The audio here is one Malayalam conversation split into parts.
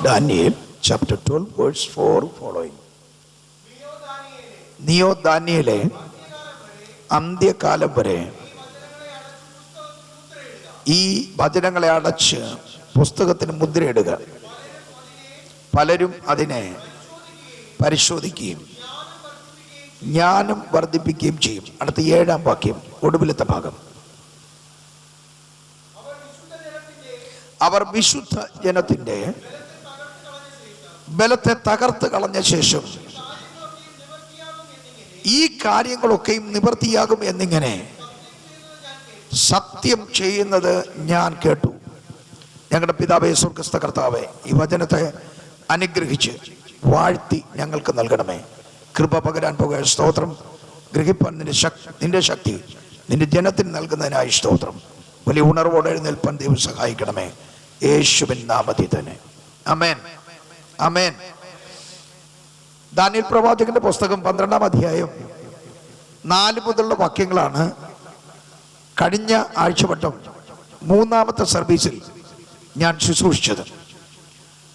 Daniel chapter 12 verse 4 following. നീയോ ദാനിയേലേ, അന്ത്യകാലം വരെ ഈ വചനങ്ങളെ അടച്ച് പുസ്തകത്തിന് മുദ്രയിടുക. പലരും അതിനെ പരിശോധിക്കുകയും ജ്ഞാനം വർദ്ധിപ്പിക്കുകയും ചെയ്യും. അടുത്ത 7-ാം വാക്യം, ഒടുവിലത്തെ ഭാഗം. അവർ വിശുദ്ധ ജനത്തിന്റെ ബലത്തെ തകർത്ത് കളഞ്ഞ ശേഷം ഈ കാര്യങ്ങളൊക്കെയും നിവൃത്തിയാകും എന്നിങ്ങനെ സത്യം ചെയ്യുന്നത് ഞാൻ കേട്ടു. ഞങ്ങളുടെ പിതാവേ, സ്വർഗ്ഗസ്ഥ കർത്താവേ, ഈ വചനത്തെ അനുഗ്രഹിച്ച് വാഴ്ത്തി ഞങ്ങൾക്ക് നൽകണമേ. കൃപ പകരാൻ പോകുക സ്തോത്രം. ഗ്രഹിപ്പാൻ നിന്റെ ശക്തി നിന്റെ ജനത്തിന് നൽകുന്നതിനായി സ്തോത്രം. വലിയ ഉണർവോടെ എഴുന്നേൽപ്പാൻ ദൈവം സഹായിക്കണമേ, യേശുവിൻ നാമത്തിൽ തന്നെ. ആമേൻ, ആമേൻ. ദാനിയേൽ പ്രവാചകന്റെ പുസ്തകം 12-ാം അധ്യായം 4 മുതലുള്ള വാക്യങ്ങളാണ് കഴിഞ്ഞ ആഴ്ചവട്ടം 3-ാമത്തെ സർവീസിൽ ഞാൻ ശുശ്രൂഷിച്ചത്.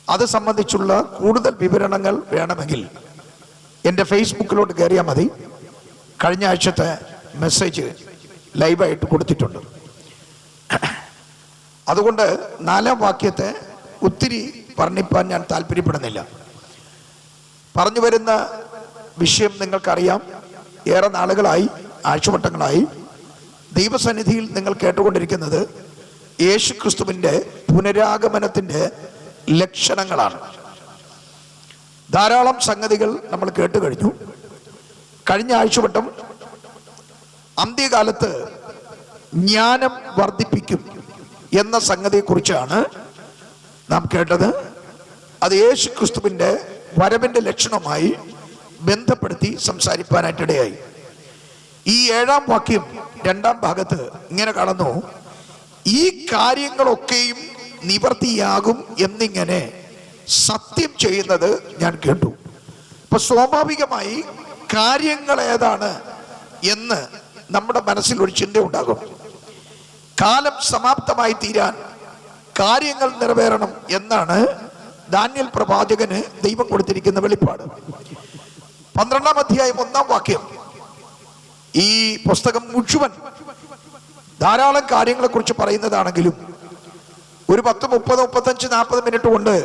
അത് സംബന്ധിച്ചുള്ള കൂടുതൽ വിവരണങ്ങൾ വേണമെങ്കിൽ എൻ്റെ ഫേസ്ബുക്കിലോട്ട് കയറിയാൽ മതി. കഴിഞ്ഞ ആഴ്ചത്തെ മെസ്സേജ് ലൈവായിട്ട് കൊടുത്തിട്ടുണ്ട്. അതുകൊണ്ട് 4-ാം വാക്യത്തെ ഒത്തിരി വർണ്ണിപ്പാൻ ഞാൻ താല്പര്യപ്പെടുന്നില്ല. പറഞ്ഞു വരുന്ന വിഷയം നിങ്ങൾക്കറിയാം. ഏറെ നാളുകളായി, ആഴ്ചവട്ടങ്ങളായി ദൈവസന്നിധിയിൽ നിങ്ങൾ കേട്ടുകൊണ്ടിരിക്കുന്നത് യേശു ക്രിസ്തുവിൻ്റെ പുനരാഗമനത്തിൻ്റെ ലക്ഷണങ്ങളാണ്. ധാരാളം സംഗതികൾ നമ്മൾ കേട്ടു കഴിഞ്ഞു. കഴിഞ്ഞ ആഴ്ചവട്ടം അന്ത്യകാലത്ത് ജ്ഞാനം വർദ്ധിപ്പിക്കും എന്ന സംഗതിയെക്കുറിച്ചാണ് നാം കേട്ടത്. അത് യേശു ക്രിസ്തുവിൻ്റെ വരവിൻ്റെ ലക്ഷണമായി ബന്ധപ്പെടുത്തി സംസാരിക്കാനായിട്ടിടയായി. ഈ 7-ാം വാക്യം 2-ാം ഭാഗത്ത് ഇങ്ങനെ കാണുന്നു, ഈ കാര്യങ്ങളൊക്കെയും നിവർത്തിയാകും എന്നിങ്ങനെ സത്യം ചെയ്യുന്നത് ഞാൻ കേട്ടു. അപ്പൊ സ്വാഭാവികമായി കാര്യങ്ങൾ ഏതാണ് എന്ന് നമ്മുടെ മനസ്സിൽ ഒരു ചിന്ത ഉണ്ടാകും. കാലം സമാപ്തമായി തീരാൻ കാര്യങ്ങൾ നിറവേറണം എന്നാണ് ദാനിയേൽ പ്രവാചകന് ദൈവം കൊടുത്തിരിക്കുന്ന വെളിപ്പാട്. 12-ാം അധ്യായം 1-ാം വാക്യം. ഈ പുസ്തകം മുഴുവൻ ധാരാളം കാര്യങ്ങളെ കുറിച്ച് പറയുന്നതാണെങ്കിലും ഒരു 10, 30, 35, 40 മിനിറ്റ് കൊണ്ട്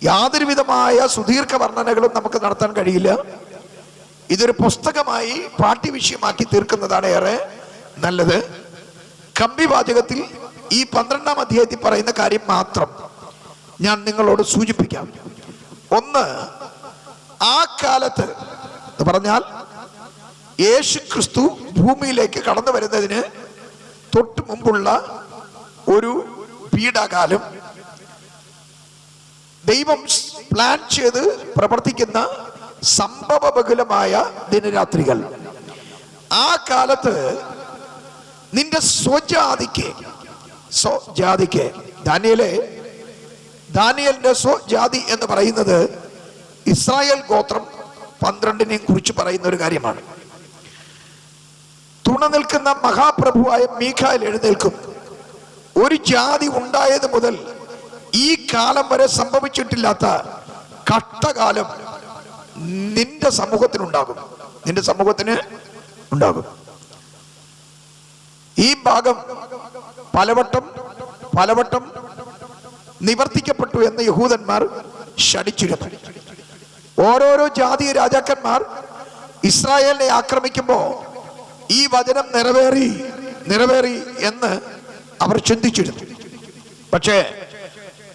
യാതൊരു വിധമായ സുദീർഘ വർണ്ണനകളും നമുക്ക് നടത്താൻ കഴിയില്ല. ഇതൊരു പുസ്തകമായി പാഠ്യവിഷയമാക്കി തീർക്കുന്നതാണ് ഏറെ നല്ലത്. കമ്പിവാചകത്തിൽ ഈ 12-ാം അധ്യായത്തിൽ പറയുന്ന കാര്യം മാത്രം ഞാൻ നിങ്ങളോട് സൂചിപ്പിക്കാം. ഒന്ന്, ആ കാലത്ത് എന്ന് പറഞ്ഞാൽ യേശു ക്രിസ്തു ഭൂമിയിലേക്ക് കടന്നു വരുന്നതിന് തൊട്ട് മുമ്പുള്ള ഒരു പീഡാകാലം, ദൈവം പ്ലാൻ ചെയ്ത് പ്രവർത്തിക്കുന്ന സംഭവബഹുലമായ ദിനരാത്രികൾ. ആ കാലത്ത് നിന്റെ സ്വജാതിക്ക് ദാനിയേലിന്റെ സ്വജാതി എന്ന് പറയുന്നത് ഇസ്രായേൽ ഗോത്രം 12-നെയും കുറിച്ച് പറയുന്ന ഒരു കാര്യമാണ്. തുണ നിൽക്കുന്ന മഹാപ്രഭുവായ മീഖായേൽ എഴുന്നേൽക്കും. ഒരു ജാതി ഉണ്ടായത് മുതൽ ഈ കാലം വരെ സംഭവിച്ചിട്ടില്ലാത്ത കഷ്ടകാലം നിന്റെ സമൂഹത്തിനുണ്ടാകും, നിന്റെ സമൂഹത്തിന് ഉണ്ടാകും. ഈ ഭാഗം പലവട്ടം നിവർത്തിക്കപ്പെട്ടു എന്ന് യഹൂദന്മാർ ശഠിച്ചിരുന്നു. ഓരോരോ ജാതീയ രാജാക്കന്മാർ ഇസ്രായേലിനെ ആക്രമിക്കുമ്പോൾ ഈ വചനം നിറവേറി എന്ന് അവർ ചിന്തിച്ചിരുന്നു. പക്ഷേ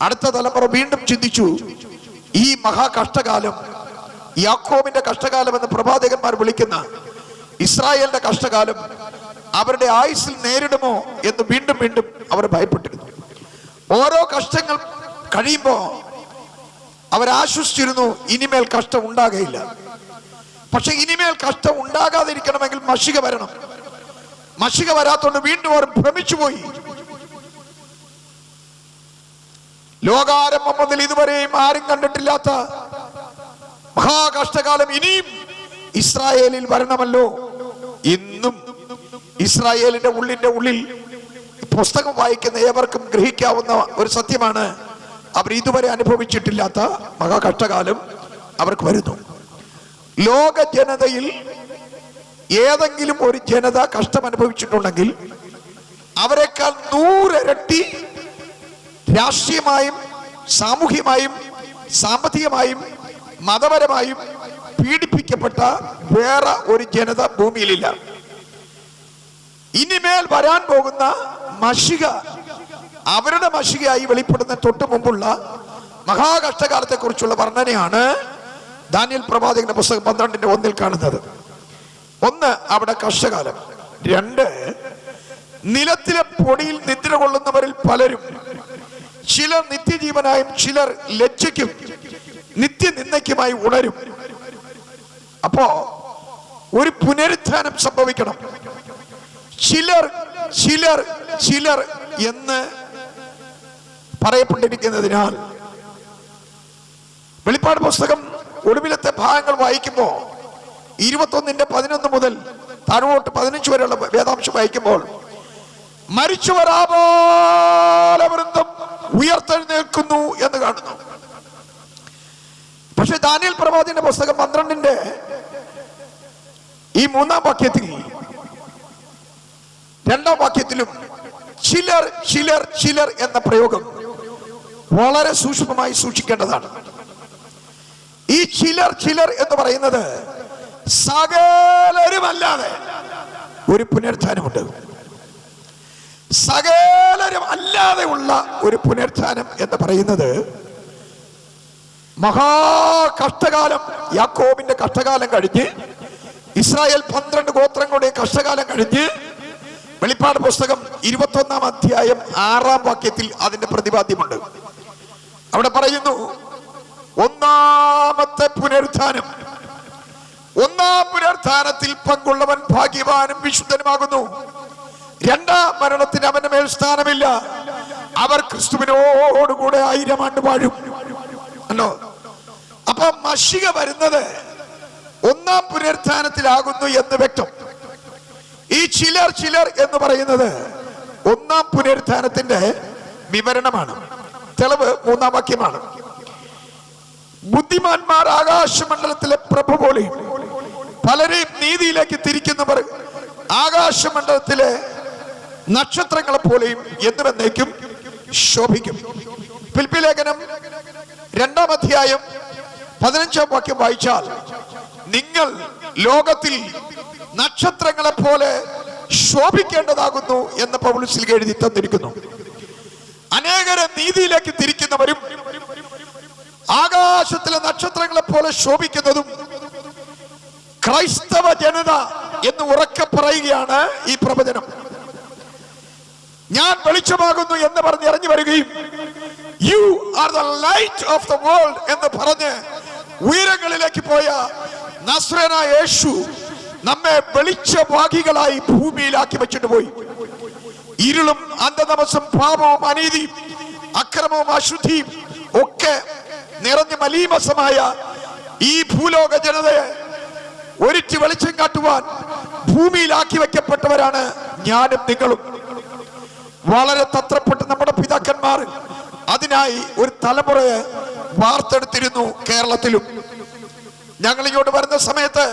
അടുത്ത തലമുറ വീണ്ടും ചിന്തിച്ചു, ഈ മഹാകഷ്ടകാലം, യാക്കോബിന്റെ കഷ്ടകാലം എന്ന് പ്രവാചകന്മാർ വിളിക്കുന്ന ഇസ്രായേലിന്റെ കഷ്ടകാലം അവരുടെ ആയുസ്സിൽ നേരിടുമോ എന്ന് വീണ്ടും അവർ ഭയപ്പെട്ടിരുന്നു. ഓരോ കഷ്ടങ്ങൾ കഴിയുമ്പോൾ അവരാശ്വസിച്ചിരുന്നു, ഇനിമേൽ കഷ്ടം ഉണ്ടാകയില്ല. പക്ഷെ ഇനിമേൽ കഷ്ടം ഉണ്ടാകാതിരിക്കണമെങ്കിൽ മഷിക വരണം. മഷിക വരാത്തോണ്ട് വീണ്ടും അവർ ഭ്രമിച്ചുപോയി. ലോകാരംഭം മുതൽ ഇതുവരെയും ആരും കണ്ടിട്ടില്ലാത്ത മഹാകഷ്ടകാലം ഇനിയും ഇസ്രായേലിൽ വരണമല്ലോ. ഇന്നും ഇസ്രായേലിന്റെ ഉള്ളിൽ പുസ്തകം വായിക്കുന്ന ഏവർക്കും ഗ്രഹിക്കാവുന്ന ഒരു സത്യമാണ്, അവർ ഇതുവരെ അനുഭവിച്ചിട്ടില്ലാത്ത മഹാകഷ്ടകാലം അവർക്ക് വരുന്നു. ലോക ജനതയിൽ ഏതെങ്കിലും ഒരു ജനത കഷ്ടം അനുഭവിച്ചിട്ടുണ്ടെങ്കിൽ അവരെക്കാൾ 100 ഇരട്ടി രാഷ്ട്രീയമായും സാമൂഹ്യമായും സാമ്പത്തികമായും മതപരമായും പീഡിപ്പിക്കപ്പെട്ട വേറെ ഒരു ജനത ഭൂമിയിലില്ല. ഇനിമേൽ വരാൻ പോകുന്ന മഷിക അവരുടെ മഷികയായി വെളിപ്പെടുന്ന തൊട്ട് മുമ്പുള്ള മഹാകഷ്ടകാലത്തെ കുറിച്ചുള്ള വർണ്ണനയാണ് ദാനിയേൽ പ്രവാചകന്റെ പുസ്തകം 12:1 കാണുന്നത്. 1, അവിടെ കഷ്ടകാലം. 2, നിലത്തിലെ പൊടിയിൽ നിദ്ര കൊള്ളുന്നവരിൽ പലരും ചിലർ നിത്യജീവനായും ചിലർ ലജ്ജയ്ക്കും നിത്യനിന്ദയ്ക്കുമായി ഉണരും. അപ്പോ ഒരു പുനരുത്ഥാനം സംഭവിക്കണം. ചിലർ ചിലർ ചിലർ എന്ന് പറയപ്പെട്ടിരിക്കുന്നതിനാൽ വെളിപ്പാട് പുസ്തകം ഒടുവിലത്തെ ഭാഗങ്ങൾ വായിക്കുമ്പോൾ 21:11 മുതൽ താഴോട്ട് 15 വരെയുള്ള വേദാംശം വായിക്കുമ്പോൾ മരിച്ചവർ ആബാലവൃന്ദം ഉയർത്തെഴുന്നേൽക്കുന്നു എന്ന് കാണുന്നു. പക്ഷെ ദാനിയേൽ പ്രവാചകന്റെ പുസ്തകം 12 ഈ 3-ാം വാക്യത്തിൽ 2-ാം വാക്യത്തിലും ചിലർ ചിലർ ചിലർ എന്ന പ്രയോഗം വളരെ സൂക്ഷ്മമായി സൂക്ഷിക്കേണ്ടതാണ്. ഈ ചിലർ ചിലർ എന്ന് പറയുന്നത് സകലരുമല്ലാതെ ഒരു പുനരുത്ഥാനമുണ്ട്. സകലരും അല്ലാതെ ഉള്ള ഒരു പുനരുത്ഥാനം എന്ന് പറയുന്നത് മഹാകഷ്ടകാലം, യാക്കോബിന്റെ കഷ്ടകാലം കഴിഞ്ഞ് ഇസ്രായേൽ 12 ഗോത്രങ്ങളുടെ കഷ്ടകാലം കഴിഞ്ഞ് വെളിപ്പാട് പുസ്തകം 21-ാം അധ്യായം 6-ാം വാക്യത്തിൽ അതിന്റെ പ്രതിപാദ്യമുണ്ട്. അവിടെ പറയുന്നു, ഒന്നാമത്തെ പുനരുത്ഥാനം, 1-ാം പുനരുത്ഥാനത്തിൽ പങ്കുള്ളവൻ ഭാഗ്യവാനും വിശുദ്ധനുമാകുന്നു. 2-ാം മരണത്തിന് അവന്റെ മേൽ സ്ഥാനമില്ല. അവർ ക്രിസ്തുവിനോടുകൂടെ 1000 ആണ്ട് വാഴും. അല്ലോ, അപ്പൊ മഷിക വരുന്നത് 1-ാം പുനരുത്ഥാനത്തിലാകുന്നു എന്ന് വ്യക്തം. ഈ ചിലർ ചിലർ എന്ന് പറയുന്നത് 1-ാം പുനരുത്ഥാനത്തിന്റെ വിവരണമാണ്. തെളിവ് 3-ാം വാക്യമാണ്. ബുദ്ധിമാന്മാർ ആകാശമണ്ഡലത്തിലെ പ്രഭ പോലെയും പലരെയും നീതിയിലേക്ക് തിരിക്കുന്നവർ ആകാശമണ്ഡലത്തിലെ നക്ഷത്രങ്ങളെ പോലെയും എന്നുവെന്നേക്കും ശോഭിക്കും. ഫിലിപ്പി ലേഖനം 2-ാം അധ്യായം 15-ാം വാക്യം വായിച്ചാൽ നിങ്ങൾ ലോകത്തിൽ നക്ഷത്രങ്ങളെ പോലെ ശോഭിക്കേണ്ടതാകുന്നു എന്ന് പൗലോസ് എഴുതി തന്നിരിക്കുന്നു. അനേകരെ നീതിയിലേക്ക് തിരിക്കുന്നവരും ആകാശത്തിലെ നക്ഷത്രങ്ങളെ പോലെ ശോഭിക്കുന്നതും ക്രൈസ്തവ ജനത എന്ന് ഉറക്കെ പറയുകയാണ് ഈ പ്രവചനം. ഞാൻ വെളിച്ചമാകുന്നു എന്ന് പറഞ്ഞ് ഇറങ്ങി വരികയും you are the light of the world എന്ന് പറഞ്ഞ് ഉയരങ്ങളിലേക്ക് പോയ നസ്രേനായ യേശു നമ്മെ വെളിച്ചവാഹികളായി ഭൂമിയിലാക്കി വെച്ചിട്ട് പോയി. ഇരുളും അന്ധതമസും പാപവും അനീതിയും അക്രമവും അശുദ്ധിയും ഒക്കെ നിറഞ്ഞ മലീമസമായ ഈ ഭൂലോക ജനതയെ ഒരിറ്റ് വെളിച്ചം കാട്ടുവാൻ ഭൂമിയിലാക്കി വെക്കപ്പെട്ടവരാണ് ഞാനും നിങ്ങളും. വളരെ തത്രപ്പെട്ട് നമ്മുടെ പിതാക്കന്മാർ അതിനായി ഒരു തലമുറയെ വാർത്തെടുത്തിരുന്നു. കേരളത്തിലും ഞങ്ങൾ ഇങ്ങോട്ട് വരുന്ന സമയത്ത്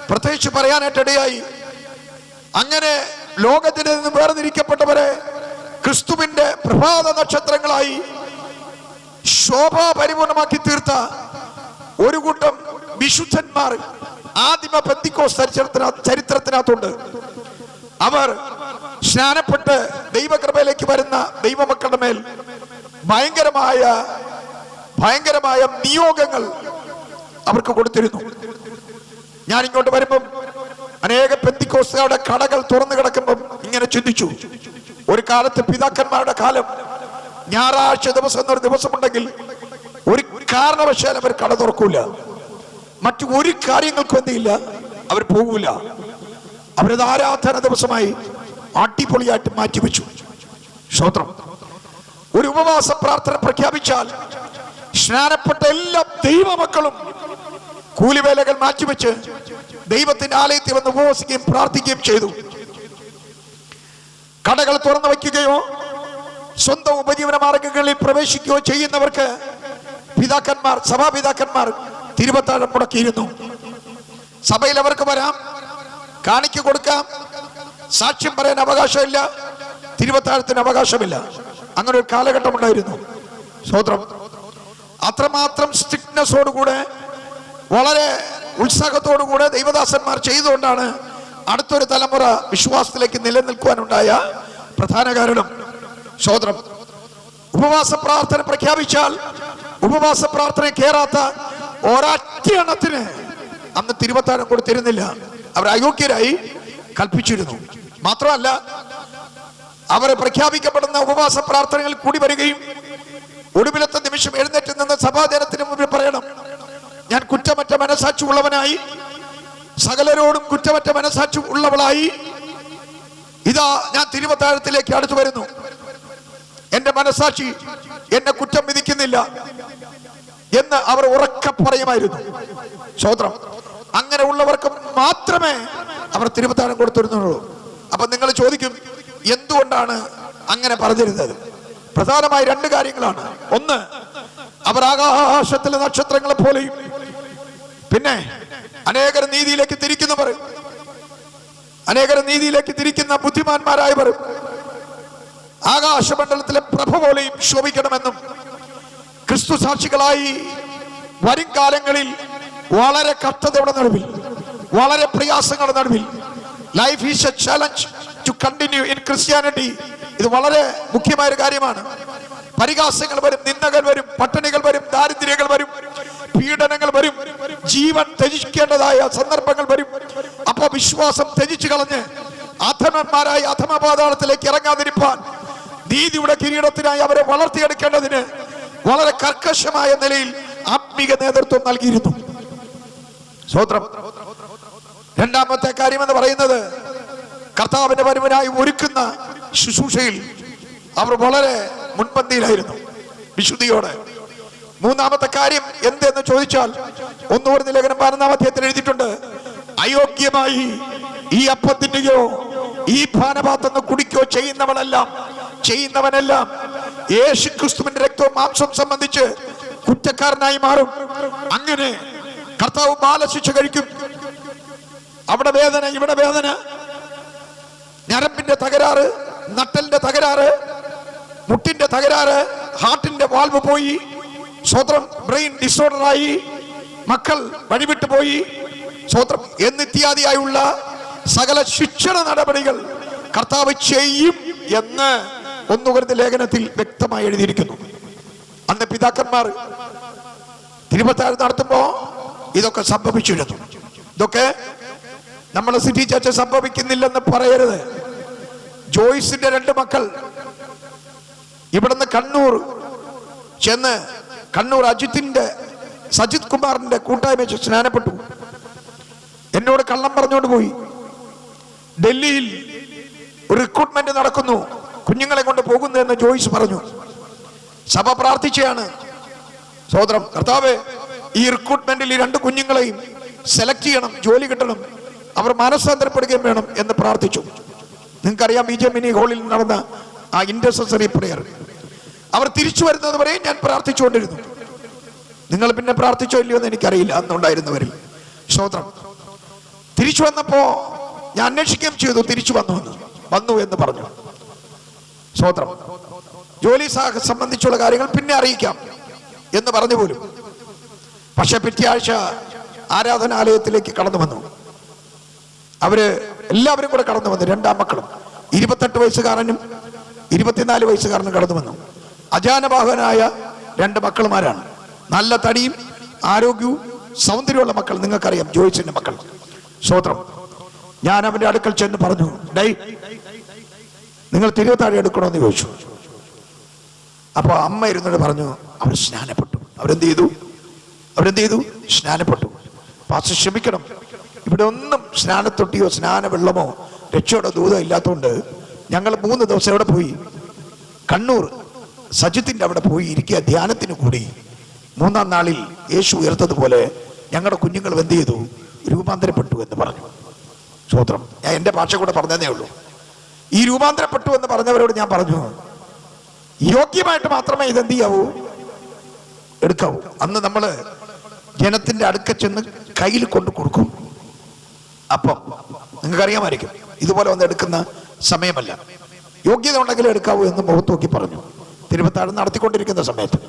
പ്രത്യേകിച്ച് പറയാനായിട്ടിടയായി. അങ്ങനെ ലോകത്തിൽ നിന്ന് വേർതിരിക്കപ്പെട്ടവരെ ക്രിസ്തുവിന്റെ പ്രഭാത നക്ഷത്രങ്ങളായി ശോഭാപരിപൂർണമാക്കി തീർത്ത ഒരു കൂട്ടം വിശുദ്ധന്മാർ ആദിമ പെന്തിക്കോസ്ത് ചരിത്രത്തിനകത്തുണ്ട്. അവർ സ്നാനപ്പെട്ട് ദൈവകൃപയിലേക്ക് വരുന്ന ദൈവമക്കളുടെ മേൽ ഭയങ്കരമായ നിയോഗങ്ങൾ അവർക്ക് കൊടുത്തിരുന്നു. ഞാൻ ഇങ്ങോട്ട് വരുമ്പം അനേക പെന്തിക്കോസ്തുകാരുടെ കടകൾ തുറന്നു കിടക്കുമ്പം ഇങ്ങനെ ചിന്തിച്ചു, ഒരു കാലത്ത് പിതാക്കന്മാരുടെ കാലം ഞായറാഴ്ച ദിവസം എന്നൊരു ദിവസമുണ്ടെങ്കിൽ ഒരു കാരണവശാലും അവർ കട തുറക്കൂല, മറ്റു ഒരു കാര്യങ്ങൾക്കും എന്തില്ല, അവർ പോകൂല. അവരത് ആരാധന ദിവസമായി അടിപൊളിയായിട്ട് മാറ്റിവെച്ചു. സ്തോത്രം. ഒരു ഉപവാസ പ്രാർത്ഥന പ്രഖ്യാപിച്ചാൽ സ്നാനപ്പെട്ട എല്ലാ ദൈവമക്കളും കൂലിവേലകൾ മാറ്റിവെച്ച് ദൈവത്തിന്റെ ആലയത്തിൽ വന്ന് ഉപവസിക്കുകയും പ്രാർത്ഥിക്കുകയും ചെയ്തു. കടകൾ തുറന്നു വയ്ക്കുകയോ സ്വന്തം ഉപജീവന മാർഗങ്ങളിൽ പ്രവേശിക്കുകയോ ചെയ്യുന്നവർക്ക് പിതാക്കന്മാർ, സഭാപിതാക്കന്മാർ തിരുവത്താഴം മുടക്കിയിരുന്നു. സഭയിൽ അവർക്ക് വരാം, കാണിക്ക കൊടുക്കാം, സാക്ഷ്യം പറയാൻ അവകാശമില്ല, തിരുവത്താഴത്തിന് അവകാശമില്ല. അങ്ങനെ ഒരു കാലഘട്ടം ഉണ്ടായിരുന്നു. സ്തോത്രം. അത്രമാത്രം സ്ട്രിക്ട്നെസ്സോടുകൂടെ, വളരെ ഉത്സാഹത്തോടുകൂടെ ദൈവദാസന്മാർ ചെയ്തുകൊണ്ടാണ് അടുത്തൊരു തലമുറ വിശ്വാസത്തിലേക്ക് നിലനിൽക്കുവാനുണ്ടായ പ്രധാന കാരണം. സ്തോത്രം. ഉപവാസ പ്രാർത്ഥന പ്രഖ്യാപിച്ചാൽ ഉപവാസ പ്രാർത്ഥന കേറാത്ത ഒരൊറ്റ എണ്ണത്തിന് അന്ന് തിരുവത്താഴം കൊടുത്തിരുന്നില്ല. അവർ അയോഗ്യരായി കൽപ്പിച്ചിരുന്നു. മാത്രമല്ല, അവരെ പ്രഖ്യാപിക്കപ്പെടുന്ന ഉപവാസ പ്രാർത്ഥനകൾ കൂടി വരികയും ഒടുവിലത്തെ നിമിഷം എഴുന്നേറ്റ് നിന്ന് സഭാജനത്തിന് മുമ്പിൽ പറയണം, ഞാൻ കുറ്റമറ്റ മനസാക്ഷി ഉള്ളവനായി, സകലരോടും കുറ്റമറ്റ മനസാക്ഷി ഉള്ളവളായി ഇതാ ഞാൻ തിരുവത്താഴത്തിലേക്ക് അടുത്തു വരുന്നു. എന്റെ മനസാക്ഷി എന്നെ കുറ്റം വിധിക്കുന്നില്ല എന്ന് അവർ ഉറക്കെ പറയുമായിരുന്നു. സ്തോത്രം. അങ്ങനെ ഉള്ളവർക്ക് മാത്രമേ അവർ തിരുവത്താഴം കൊടുത്തിരുന്നുള്ളൂ. അപ്പൊ നിങ്ങൾ ചോദിക്കും, എന്തുകൊണ്ടാണ് അങ്ങനെ പറഞ്ഞിരുന്നത്? പ്രധാനമായി രണ്ട് കാര്യങ്ങളാണ്. ഒന്ന്, അവർ ആകാശത്തിലെ നക്ഷത്രങ്ങളെ പോലെയും, പിന്നെ അനേകർ നീതിയിലേക്ക് തിരിക്കുന്നവർ, അനേകർ നീതിയിലേക്ക് തിരിക്കുന്ന ബുദ്ധിമാന്മാരായവർ ആകാശമണ്ഡലത്തിലെ പ്രഭ പോലെയും ശോഭിക്കണമെന്നും, ക്രിസ്തു സാക്ഷികളായി വരും കാലങ്ങളിൽ വളരെ കഷ്ടതയുടെ നടുവിൽ, വളരെ പ്രയാസങ്ങളുടെ നടുവിൽ, life is a challenge to continue in Christianity. ഇത് വളരെ മുഖ്യമായ ഒരു കാര്യമാണ്. പരിഹാസങ്ങൾ വരും, നിന്ദകൾ വരും, പട്ടിണികൾ വരും, ദാരിദ്ര്യങ്ങൾ വരും, പീഡനങ്ങൾ വരും, ജീവൻ ത്യജിക്കേണ്ടതായ സന്ദർഭങ്ങൾ വരും. അപ്പൊ വിശ്വാസം ത്യജിച്ചു കളഞ്ഞ് അധമന്മാരായി അധമപാതാളത്തിലേക്ക് ഇറങ്ങാതിരിപ്പാൻ നീതിയുടെ കിരീടത്തിനായി അവരെ വളർത്തിയെടുക്കേണ്ടതിന് വളരെ കർക്കശമായ നിലയിൽ ആത്മീക നേതൃത്വം നൽകിയിരുന്നു. സ്തോത്രം. രണ്ടാമത്തെ കാര്യം എന്ന് പറയുന്നത്, കർത്താവിന്റെ വരവിനായി ഒരുക്കുന്ന ശുശ്രൂഷയിൽ അവർ വളരെ മുൻപന്തിയിലായിരുന്നു, വിശുദ്ധിയോടെ. മൂന്നാമത്തെ കാര്യം എന്തെന്ന് ചോദിച്ചാൽ, 1 കൊരിന്ത്യർ ലേഖനം 12-ാം അധ്യായത്തിൽ എഴുതിയിട്ടുണ്ട്, അയോഗ്യമായി ഈ അപ്പത്തിന്റെയോ ഈ പാനപാത്രത്തിൽ കുടിക്കോ ചെയ്യുന്നവനെല്ലാം യേശു ക്രിസ്തുവിന്റെ രക്തവും മാംസം സംബന്ധിച്ച് കുറ്റക്കാരനായി മാറും. അങ്ങനെ കർത്താവ് ബാലശിക്ഷ കഴിക്കും. അവിടെ വേദന, ഇവിടെ വേദന, ഞരമ്പിന്റെ തകരാറ്, നട്ടലിന്റെ തകരാറ്, മുട്ടിന്റെ തകരാറ്, ഹാർട്ടിന്റെ വാൽവ് പോയി, സ്വതന്ത്രം ബ്രെയിൻ ഡിസോർഡറായി, മക്കൾ വഴിവിട്ടു പോയി, സ്വതന്ത്രം എന്നിത്യാദിയായുള്ള സകല ശിക്ഷണ നടപടികൾ കർത്താവ് ചെയ്യും എന്ന് 1 കൊരിന്ത്യർ ലേഖനത്തിൽ വ്യക്തമായി എഴുതിയിരിക്കുന്നു. അന്ന് പിതാക്കന്മാർ തിരുവത്താഴം നടത്തുമ്പോ ഇതൊക്കെ സംഭവിച്ചിരുന്നു. ഇതൊക്കെ നമ്മളെ സിറ്റി ചർച്ച സംഭവിക്കുന്നില്ലെന്ന് പറയരുത്. ജോയ്സിന്റെ 2 മക്കൾ ഇവിടുന്ന് കണ്ണൂർ ചെന്ന്, കണ്ണൂർ സജിത് കുമാറിന്റെ കൂട്ടായ്മ സ്നാനപ്പെട്ടു. എന്നോട് കള്ളം പറഞ്ഞുകൊണ്ട് പോയി. ഡൽഹിയിൽ ഒരു റിക്രൂട്ട്മെന്റ് നടക്കുന്നു, കുഞ്ഞുങ്ങളെ കൊണ്ട് പോകുന്നു എന്ന് ജോയ്സ് പറഞ്ഞു. സഭ പ്രാർത്ഥിച്ചാണ്. സഹോദരം, കർത്താവേ, ഈ റിക്രൂട്ട്മെന്റിൽ ഈ 2 കുഞ്ഞുങ്ങളെയും സെലക്ട് ചെയ്യണം, ജോലി കിട്ടണം, അവർ മനസ്സാന്തരപ്പെടുകയും വേണം എന്ന് പ്രാർത്ഥിച്ചു. നിങ്ങൾക്കറിയാം, BJ മിനി ഹാളിൽ നടന്ന ആ ഇന്റർസെസറി പ്രെയർ. അവർ തിരിച്ചു വരുന്നത് വരെ ഞാൻ പ്രാർത്ഥിച്ചുകൊണ്ടിരുന്നു. നിങ്ങൾ പിന്നെ പ്രാർത്ഥിച്ചോ ഇല്ലയോ എന്ന് എനിക്കറിയില്ല, അന്നുണ്ടായിരുന്നവരിൽ. സ്തോത്രം. തിരിച്ചു വന്നപ്പോ ഞാൻ അന്വേഷിക്കുകയും ചെയ്തു, തിരിച്ചു വന്നു എന്ന് പറഞ്ഞു. സ്തോത്രം. ജോലി സംബന്ധിച്ചുള്ള കാര്യങ്ങൾ പിന്നെ അറിയിക്കാം എന്ന് പറഞ്ഞു പോലും. പക്ഷെ പിറ്റേ ആഴ്ച ആരാധനാലയത്തിലേക്ക് കടന്നു വന്നു. അവര് എല്ലാവരും കൂടെ കടന്നു വന്നു. 2 ആൺമക്കളും, 28 വയസ്സുകാരനും 24 വയസ്സുകാരനും കടന്നു വന്നു. അജാനബാഹനായ 2 മക്കളുമാരാണ്. നല്ല തടിയും ആരോഗ്യവും സൗന്ദര്യമുള്ള മക്കൾ. നിങ്ങൾക്കറിയാം, ജോയിച്ചിന്റെ മക്കൾ. സ്തോത്രം. ഞാൻ അവന്റെ അടുക്കൽ ചെന്ന് പറഞ്ഞു, ഡൈ, നിങ്ങൾ തിരുവത്താഴം എടുക്കണമെന്ന് ചോദിച്ചു. അപ്പൊ അമ്മ ഇരുന്നിട്ട് പറഞ്ഞു, അവർ സ്നാനപ്പെട്ടു. അവരെന്ത് ചെയ്തു? സ്നാനപ്പെട്ടു. പാസ്റ്റർ ക്ഷമിക്കണം, ഇവിടെ ഒന്നും സ്നാനത്തൊട്ടിയോ സ്നാന വെള്ളമോ രക്ഷയുടെ ദൂതം ഇല്ലാത്തതുകൊണ്ട് ഞങ്ങൾ 3 ദിവസം എവിടെ പോയി? കണ്ണൂർ സജിത്തിന്റെ അവിടെ പോയി ഇരിക്കുക, ധ്യാനത്തിന് കൂടി. 3-ാം നാളിൽ യേശു ഉയർത്തതുപോലെ ഞങ്ങളുടെ കുഞ്ഞുങ്ങൾ എന്ത് ചെയ്തു? രൂപാന്തരപ്പെട്ടു എന്ന് പറഞ്ഞു. സ്തോത്രം. ഞാൻ എൻ്റെ ഭാഷ കൂടെ പറഞ്ഞതേ ഉള്ളൂ. ഈ രൂപാന്തരപ്പെട്ടു എന്ന് പറഞ്ഞവരോട് ഞാൻ പറഞ്ഞു, യോഗ്യമായിട്ട് മാത്രമേ ഇതെന്ത് ചെയ്യാവൂ, എടുക്കാവൂ. അന്ന് നമ്മൾ ജനത്തിന്റെ അടുക്ക ചെന്ന് കയ്യിൽ കൊണ്ട് കൊടുക്കും. അപ്പം നിങ്ങൾക്കറിയാമായിരിക്കും, ഇതുപോലെ ഒന്ന് എടുക്കുന്ന സമയമല്ല. യോഗ്യത ഉണ്ടെങ്കിലും എടുക്കാവൂ എന്ന് മുഖത്ത് നോക്കി പറഞ്ഞു. തിരുവത്താഴം നടത്തിക്കൊണ്ടിരിക്കുന്ന സമയത്ത്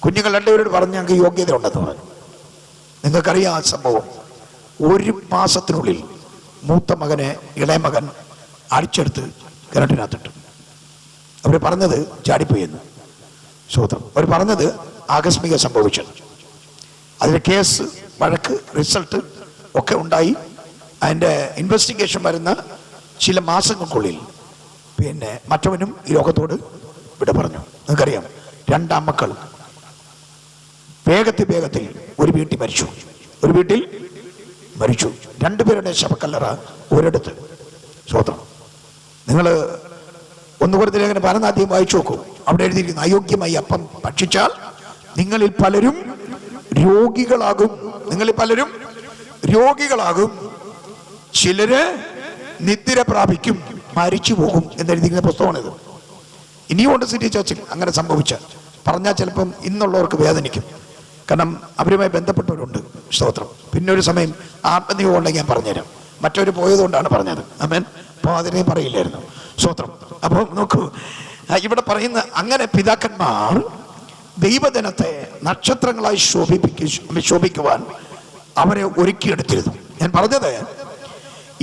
കുഞ്ഞുങ്ങൾ രണ്ടുപേരോട് പറഞ്ഞു, ഞങ്ങൾക്ക് യോഗ്യത ഉണ്ടെന്ന് പറഞ്ഞു. നിങ്ങൾക്കറിയാം ആ സംഭവം. 1 മാസത്തിനുള്ളിൽ മൂത്ത മകനെ ഇളയ മകൻ അടിച്ചെടുത്ത് കിണറ്റിനകത്തിട്ടു. അവർ പറഞ്ഞത് ചാടിപ്പോയി എന്ന്. സ്വതം അവർ പറഞ്ഞത് ആകസ്മിക സംഭവിച്ചത്. അതിൻ്റെ കേസ്, വഴക്ക്, റിസൾട്ട് ഒക്കെ ഉണ്ടായി. അതിൻ്റെ ഇൻവെസ്റ്റിഗേഷൻ വരുന്ന ചില മാസങ്ങൾക്കുള്ളിൽ പിന്നെ മറ്റവനും ഈ ലോകത്തോട് വിട പറഞ്ഞു. നിങ്ങൾക്കറിയാം, 2 ആൺമക്കൾ വേഗത്തിൽ ഒരു വീട്ടിൽ മരിച്ചു. 2 പേരുടെ ശവക്കല്ലറ ഒരിടത്ത്. സ്വതം നിങ്ങൾ 1 കൊരിന്ത്യർ ലേഖനം 14 വായിച്ചു നോക്കൂ. അവിടെ എഴുതിയിരിക്കുന്നു, അയോഗ്യമായി അപ്പം ഭക്ഷിച്ചാൽ നിങ്ങളിൽ പലരും രോഗികളാകും, ചിലര് നിദ്ര പ്രാപിക്കും, മരിച്ചു പോകും എന്നെഴുതിയിരിക്കുന്ന പുസ്തകമാണിത്. ഇനിയുമുണ്ട് സിറ്റി ചർച്ചിൽ അങ്ങനെ സംഭവിച്ച. പറഞ്ഞാൽ ചിലപ്പം ഇന്നുള്ളവർക്ക് വേദനിക്കും, കാരണം അവരുമായി ബന്ധപ്പെട്ടവരുണ്ട്. സ്തോത്രം. പിന്നെ ഒരു സമയം ആത്മനിയോഗം ഉണ്ടെങ്കിൽ ഞാൻ പറഞ്ഞുതരാം. മറ്റൊരു പോയതുകൊണ്ടാണ് പറഞ്ഞത്. ആമേൻ. അപ്പോൾ അതിനെ പറയില്ലായിരുന്നു. സ്തോത്രം. അപ്പോൾ നോക്കൂ, ഇവിടെ അങ്ങനെ പിതാക്കന്മാർ ദൈവജനത്തെ നക്ഷത്രങ്ങളായി ശോഭിക്കുവാൻ അവരെ ഒരുക്കിയെടുത്തിരുന്നു. ഞാൻ പറഞ്ഞത്,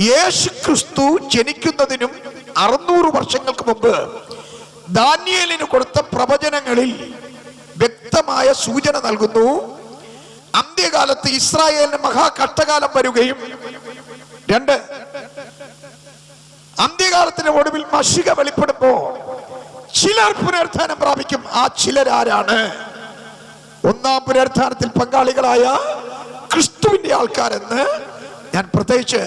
യേശു ക്രിസ്തു ജനിക്കുന്നതിനും 600 വർഷങ്ങൾക്ക് മുമ്പ് ദാനിയേലിന് കൊടുത്ത പ്രവചനങ്ങളിൽ വ്യക്തമായ സൂചന നൽകുന്നു. അന്ത്യകാലത്ത് ഇസ്രായേലിന് മഹാകഷ്ടകാലം വരികയും 2 അന്ത്യകാലത്തിന്റെ ഒടുവിൽ മശിക വെളിപ്പെടുമ്പോ ചിലർ പുനരുത്ഥാനം പ്രാപിക്കും. ആ ചിലരാരാണ്? 1-ാം പുനരുത്ഥാനത്തിൽ പങ്കാളികളായ ക്രിസ്തുവിന്റെ ആൾക്കാരെന്ന് ഞാൻ പ്രത്യേകിച്ച്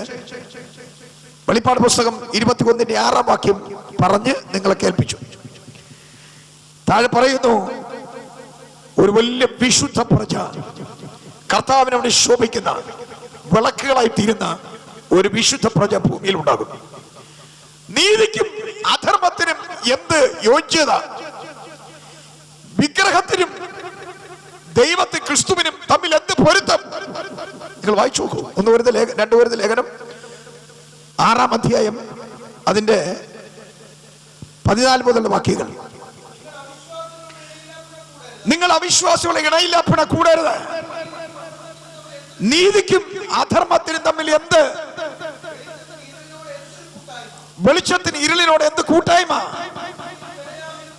വെളിപ്പാട് പുസ്തകം 21-ന്റെ 6-ാം വാക്യം പറഞ്ഞ് നിങ്ങളെ കേൾപ്പിച്ചു. താഴെ പറയുന്നു, ഒരു വലിയ വിശുദ്ധ പ്രജ, കർത്താവിനെ അവിടെ ശോഭിക്കുന്ന വിളക്കുകളായി തീരുന്ന ഒരു വിശുദ്ധ പ്രജ ഭൂമിയിൽ ഉണ്ടാകും. നീതിക്കും അധർമ്മത്തിനും എന്ത് യോഗ്യത? വിഗ്രഹത്തിനും ദൈവത്തെ ക്രിസ്തുവിനും തമ്മിൽ എന്ത് പൊരുത്തം? നിങ്ങൾ വായിച്ചു നോക്കൂ. 1 കൊരിന്ത്യർ 2 കൊരിന്ത്യർ ലേഖനം 6-ാം അധ്യായം അതിന്റെ 14 മുതലുള്ള വാക്യങ്ങൾ. നിങ്ങൾ അവിശ്വാസികളെ ഇണയില്ലാപ്പിണ കൂടരുത്. നീതിക്കും അധർമ്മത്തിനും തമ്മിൽ എന്ത്? വെളിച്ചത്തിന് ഇരുളിനോട് എന്ത് കൂട്ടായ്മ?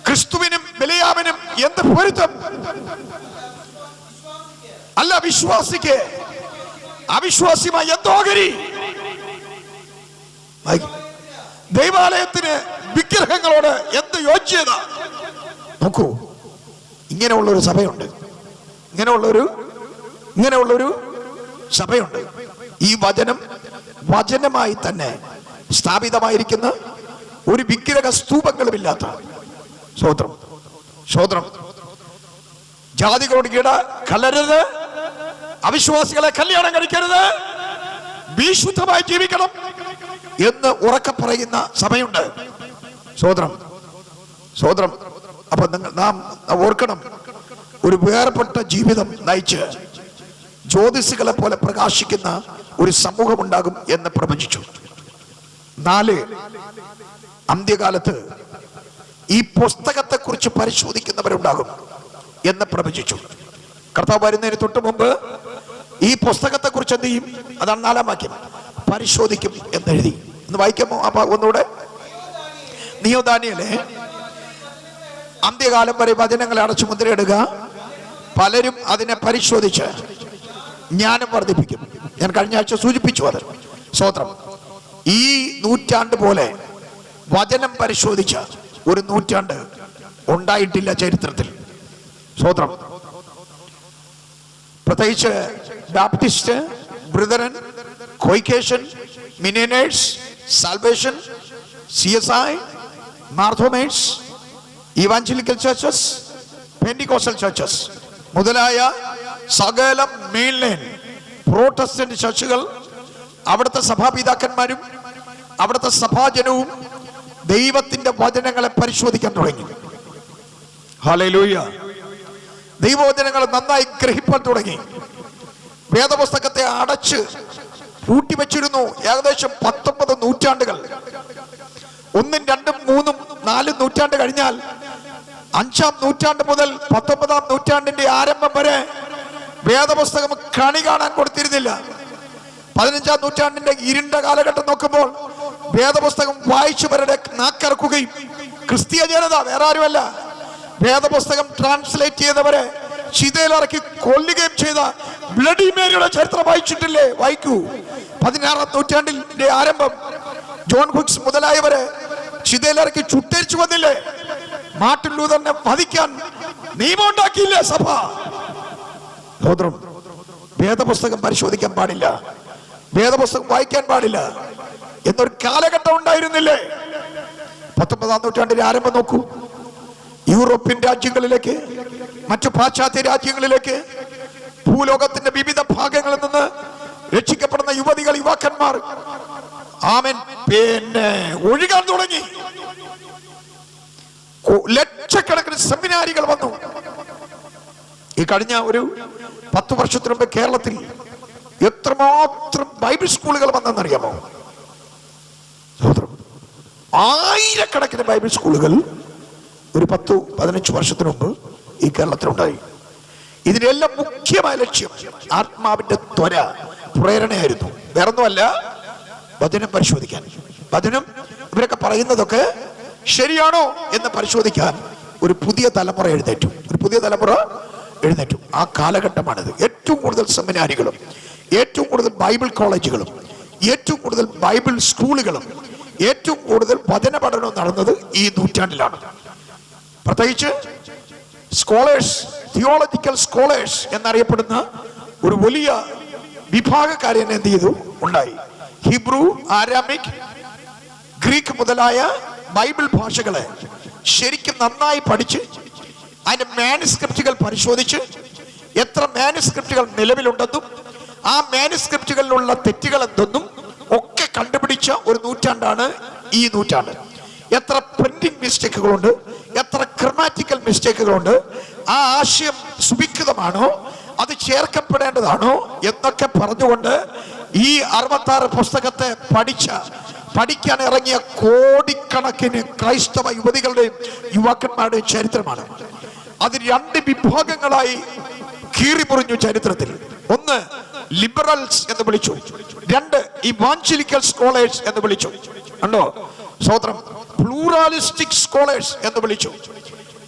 ക്രിസ്തുവിനും ബെലിയാമിനും എന്ത് പൊരുത്തം? അല്ല, വിശ്വാസിക്ക് അവിശ്വാസിയുമായി എന്തോഹരി? ദൈവാലയത്തിന് വിഗ്രഹങ്ങളോട് എന്ത് യോഗ്യത? നോക്കൂ, ഇങ്ങനെയുള്ളൊരു സഭയുണ്ട്. ഇങ്ങനെയുള്ളൊരു സഭയുണ്ട്. ഈ വചനമായി തന്നെ സ്ഥാപിതമായിരിക്കുന്ന ഒരു വിഗ്രഹ സ്തൂപങ്ങളുമില്ലാത്ത. സ്വോത്രം. ജാതികളോട് കലരരുത്, അവിശ്വാസികളെ കല്യാണം കഴിക്കരുത്, വിശുദ്ധമായി ജീവിക്കണം എന്ന് ഉറക്കെ പറയുന്ന സഭയുണ്ട്. സ്വോത്രം. അപ്പൊ നാം ഓർക്കണം, ഒരു വേർപെട്ട ജീവിതം നയിച്ച് ജ്യോതിസുകളെ പോലെ പ്രകാശിക്കുന്ന ഒരു സമൂഹം ഉണ്ടാകും എന്ന് പ്രവചിച്ചു. 4 അന്ത്യകാലത്ത് ഈ പുസ്തകത്തെ കുറിച്ച് പരിശോധിക്കുന്നവരുണ്ടാകും എന്ന് പ്രവചിച്ചു. കർത്താവ് വരുന്നതിന് തൊട്ട് മുമ്പ് ഈ പുസ്തകത്തെ കുറിച്ച് എന്ത് ചെയ്യും? അതാണ് 4-ാം വാക്യം. പരിശോധിക്കും എന്നെഴുതി. ഒന്ന് വായിക്കാമോ? അപ്പൊ ഒന്നുകൂടെ. നീയോ ദാനിയേലേ, അന്ത്യകാലം വരെ വചനങ്ങളെ അടച്ചു മുദ്രയിടുക. പലരും അതിനെ പരിശോധിച്ച് ജ്ഞാനം വർദ്ധിപ്പിക്കും. ഞാൻ കഴിഞ്ഞ ആഴ്ച സൂചിപ്പിച്ചു അത്. സ്തോത്രം. ഈ നൂറ്റാണ്ട് പോലെ വചനം പരിശോധിച്ച ഒരു നൂറ്റാണ്ട് ഉണ്ടായിട്ടില്ല ചരിത്രത്തിൽ. സ്തോത്രം. പ്രത്യേകിച്ച് ബാപ്റ്റിസ്റ്റ്, ബ്രദറൻ, കൊയ്ക്കേഷൻ, മിനിനേഴ്സ്, സാൽവേഷൻ, CSI, മാർത്തോമേഴ്സ്, ഇവാഞ്ചലിക്കൽ ചർച്ചസ്, പെന്റിക്കോസ്റ്റൽ ചർച്ചസ് മുതലായ സകല മെയിൻലൈൻ പ്രോട്ടസ്റ്റന്റ് ചർച്ചുകൾ, അവിടുത്തെ സഭാപിതാക്കന്മാരും അവിടുത്തെ സഭാജനവും ദൈവത്തിന്റെ വചനങ്ങളെ പരിശോധിക്കാൻ തുടങ്ങി. ഹല്ലേലൂയ. ദൈവവചനങ്ങൾ നന്നായി ഗ്രഹിപ്പാൻ തുടങ്ങി. വേദപുസ്തകത്തെ അടച്ച് പൂട്ടിവെച്ചിരുന്നു ഏകദേശം 19 നൂറ്റാണ്ടുകൾ. 1, 2, 3, 4 നൂറ്റാണ്ട് കഴിഞ്ഞാൽ 5-ാം നൂറ്റാണ്ട് മുതൽ 19-ാം നൂറ്റാണ്ടിന്റെ ആരംഭം വരെ വേദപുസ്തകം കണി കാണാൻ കൊടുത്തിരുന്നില്ല. 15-ാം നൂറ്റാണ്ടിന്റെ ഇരുണ്ട കാലഘട്ടം നോക്കുമ്പോൾ വേദപുസ്തകം വായിച്ചവരുടെ നാക്കറക്കുകയും ക്രിസ്തീയ ജനത വേറെ ആരുമല്ല വേദപുസ്തകം ട്രാൻസ്ലേറ്റ് ചെയ്തവരെ ചിതയിലിറക്കി കൊല്ലുകയും ചെയ്ത ബ്ലഡി മേരിയുടെ ചരിത്രം വായിച്ചിട്ടില്ലേ? വായിക്കൂ. 16-ാം നൂറ്റാണ്ടിന്റെ ആരംഭം ജോൺ ഹുക്സ് മുതലായവരെ ചിതയിലിറക്കി ചുട്ടരിച്ചു വന്നില്ലേ? മാർട്ടിൻ ലൂഥറിനെ വധിക്കാൻ നിയമം ഉണ്ടാക്കിയില്ലേ സഭ? വേദപുസ്തകം പരിശോധിക്കാൻ പാടില്ല, വേദപുസ്തകം വായിക്കാൻ പാടില്ല എന്നൊരു കാലഘട്ടം ഉണ്ടായിരുന്നില്ലേ? 19-ാം നൂറ്റാണ്ടിന്റെ ആരംഭം നോക്കൂ. യൂറോപ്യൻ രാജ്യങ്ങളിലേക്ക്, മറ്റു പാശ്ചാത്യ രാജ്യങ്ങളിലേക്ക്, ഭൂലോകത്തിന്റെ വിവിധ ഭാഗങ്ങളിൽ നിന്ന് രക്ഷിക്കപ്പെടുന്ന യുവതികൾ, യുവാക്കന്മാർ ആമേൻ പിന്നെ ഒഴുകാൻ തുടങ്ങി. ലക്ഷക്കണക്കിന് സെമിനാരികൾ വന്നു. ഈ കഴിഞ്ഞ ഒരു 10 വർഷത്തിനു മുമ്പ് കേരളത്തിൽ എത്രമാത്രം ബൈബിൾ സ്കൂളുകൾ വന്നെന്നറിയാമോ? ആയിരക്കണക്കിന് ബൈബിൾ സ്കൂളുകൾ ഒരു 10-15 വർഷത്തിനു മുമ്പ് ഈ കേരളത്തിലുണ്ടായി. ഇതിനെല്ലാം മുഖ്യമായ ലക്ഷ്യം ആത്മാവിന്റെ ത്വര, പ്രേരണയായിരുന്നു. വേറൊന്നുമല്ല, വചനം പരിശോധിക്കാൻ. വചനം ഇവരൊക്കെ പറയുന്നതൊക്കെ ശരിയാണോ എന്ന് പരിശോധിക്കാൻ ഒരു പുതിയ തലമുറ എഴുന്നേറ്റു. ആ കാലഘട്ടമാണിത്. ഏറ്റവും കൂടുതൽ സെമിനാരികളും, ഏറ്റവും കൂടുതൽ ബൈബിൾ കോളേജുകളും, ഏറ്റവും കൂടുതൽ ബൈബിൾ സ്കൂളുകളും, ഏറ്റവും കൂടുതൽ വചന പഠനവും നടന്നത് ഈ നൂറ്റാണ്ടിലാണ്. പ്രത്യേകിച്ച് സ്കോളേഴ്സ്, തിയോളജിക്കൽ സ്കോളേഴ്സ് എന്നറിയപ്പെടുന്ന ഒരു വലിയ വിഭാഗക്കാരെ എന്ത് ചെയ്തു ഉണ്ടായി. ഹീബ്രു, ആരാമിക്, ഗ്രീക്ക് മുതലായ ബൈബിൾ ഭാഷകളെ ശരിക്കും നന്നായി പഠിച്ച് അതിന്റെ മാനുസ്ക്രിപ്റ്റുകൾ പരിശോധിച്ച് എത്ര മാനുസ്ക്രിപ്റ്റുകൾ നിലവിലുണ്ടെന്നും ആ മാനുസ്ക്രിപ്റ്റുകളിലുള്ള തെറ്റുകൾ എന്തെന്നും ഒക്കെ കണ്ടുപിടിച്ച ഒരു നൂറ്റാണ്ടാണ് ഈ നൂറ്റാണ്ട്. എത്ര പ്രിന്റിംഗ് മിസ്റ്റേക്കുകളുണ്ട്, എത്ര ഗ്രമാറ്റിക്കൽ മിസ്റ്റേക്കുകളുണ്ട്, ആ ആശയം സുവികൃതമാണോ, അത് ചേർക്കപ്പെടേണ്ടതാണോ എന്നൊക്കെ പറഞ്ഞുകൊണ്ട് ഈ 66 പുസ്തകത്തെ പഠിക്കാൻ ഇറങ്ങിയ കോടിക്കണക്കിന് ക്രൈസ്തവ യുവതികളുടെയും യുവാക്കന്മാരുടെയും ചരിത്രമാണ്. അത് 2 വിഭാഗങ്ങളായി കീറിമുറിഞ്ഞു ചരിത്രത്തിൽ. ഒന്ന് ലിബറൽസ് എന്ന് വിളിച്ചു, 2 ഇവാഞ്ചലിക്കൽ സ്കോളേഴ്സ് എന്ന് വിളിച്ചു. കണ്ടോ? സ്തോത്രം. പ്ലൂറാലിസ്റ്റിക് സ്കോളേഴ്സ് എന്ന് വിളിച്ചു.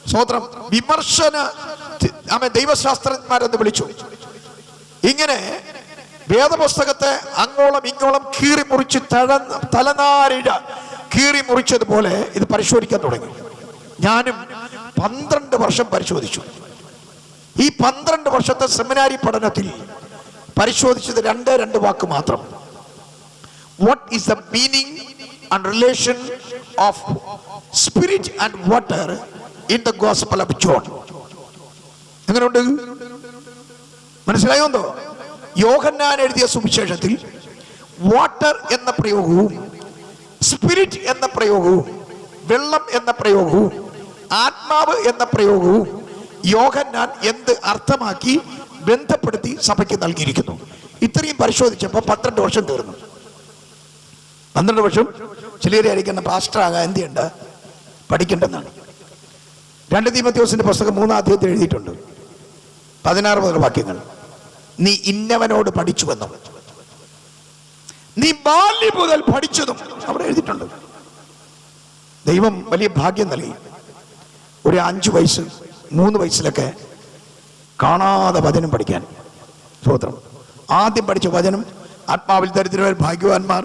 സ്തോത്രം. വിമർശന ദൈവശാസ്ത്രജ്ഞന്മാരെന്ന് വിളിച്ചു. ഇങ്ങനെ വേദപുസ്തകത്തെ അങ്ങോളം ഇങ്ങോളം കീറിമുറിച്ച് തലനാരിഴ കീറിമുറിച്ചതുപോലെ ഇത് പരിശോധിക്കാൻ തുടങ്ങി. ഞാനും 12 വർഷം പരിശോധിച്ചു. ഈ 12 വർഷത്തെ സെമിനാരി പഠനത്തിൽ പരിശോധിച്ചത് 2 വാക്ക് മാത്രം. What is the meaning and relation of spirit and water in the gospel of John? എങ്ങനെയുണ്ട്? മനസ്സിലായോ? യോഹന്നാൻ എഴുതിയ സുവിശേഷത്തിൽ വാട്ടർ എന്ന പ്രയോഗവും സ്പിരിറ്റ് എന്ന പ്രയോഗവും വെള്ളം എന്ന പ്രയോഗവും ആത്മാവ് എന്ന പ്രയോഗവും യോഹന്നാൻ എന്ത് അർത്ഥമാക്കി ബന്ധപ്പെടുത്തി സഭയ്ക്ക് നൽകിയിരിക്കുന്നു. ഇത്രയും പരിശോധിച്ചപ്പോൾ 12 വർഷം തീർന്നു. 12 വർഷം ചിലരെ ആയിരിക്കുന്ന പാസ്റ്റർ ആകാൻ എന്ത് ചെയ്യണ്ട, പഠിക്കേണ്ടെന്നാണ്. 2 തീമോഥെയോസിന്റെ പുസ്തകം 3-ാം അധ്യായത്തിൽ എഴുതിയിട്ടുണ്ട്. 16 മുതൽ വാക്യങ്ങൾ. നീ ഇന്നവനോട് പഠിച്ചുവെന്നും നീ ബാല്യം മുതൽ പഠിച്ചതും അവിടെ എഴുതിയിട്ടുണ്ട്. ദൈവം വലിയ ഭാഗ്യം നൽകി. ഒരു 5 വയസ്സ് 3 വയസ്സിലൊക്കെ കാണാതെ വചനം പഠിക്കാൻ. സ്തോത്രം. ആദ്യം പഠിച്ച വചനം ആത്മാവിൽ ദരിദ്രർ ഭാഗ്യവാന്മാർ,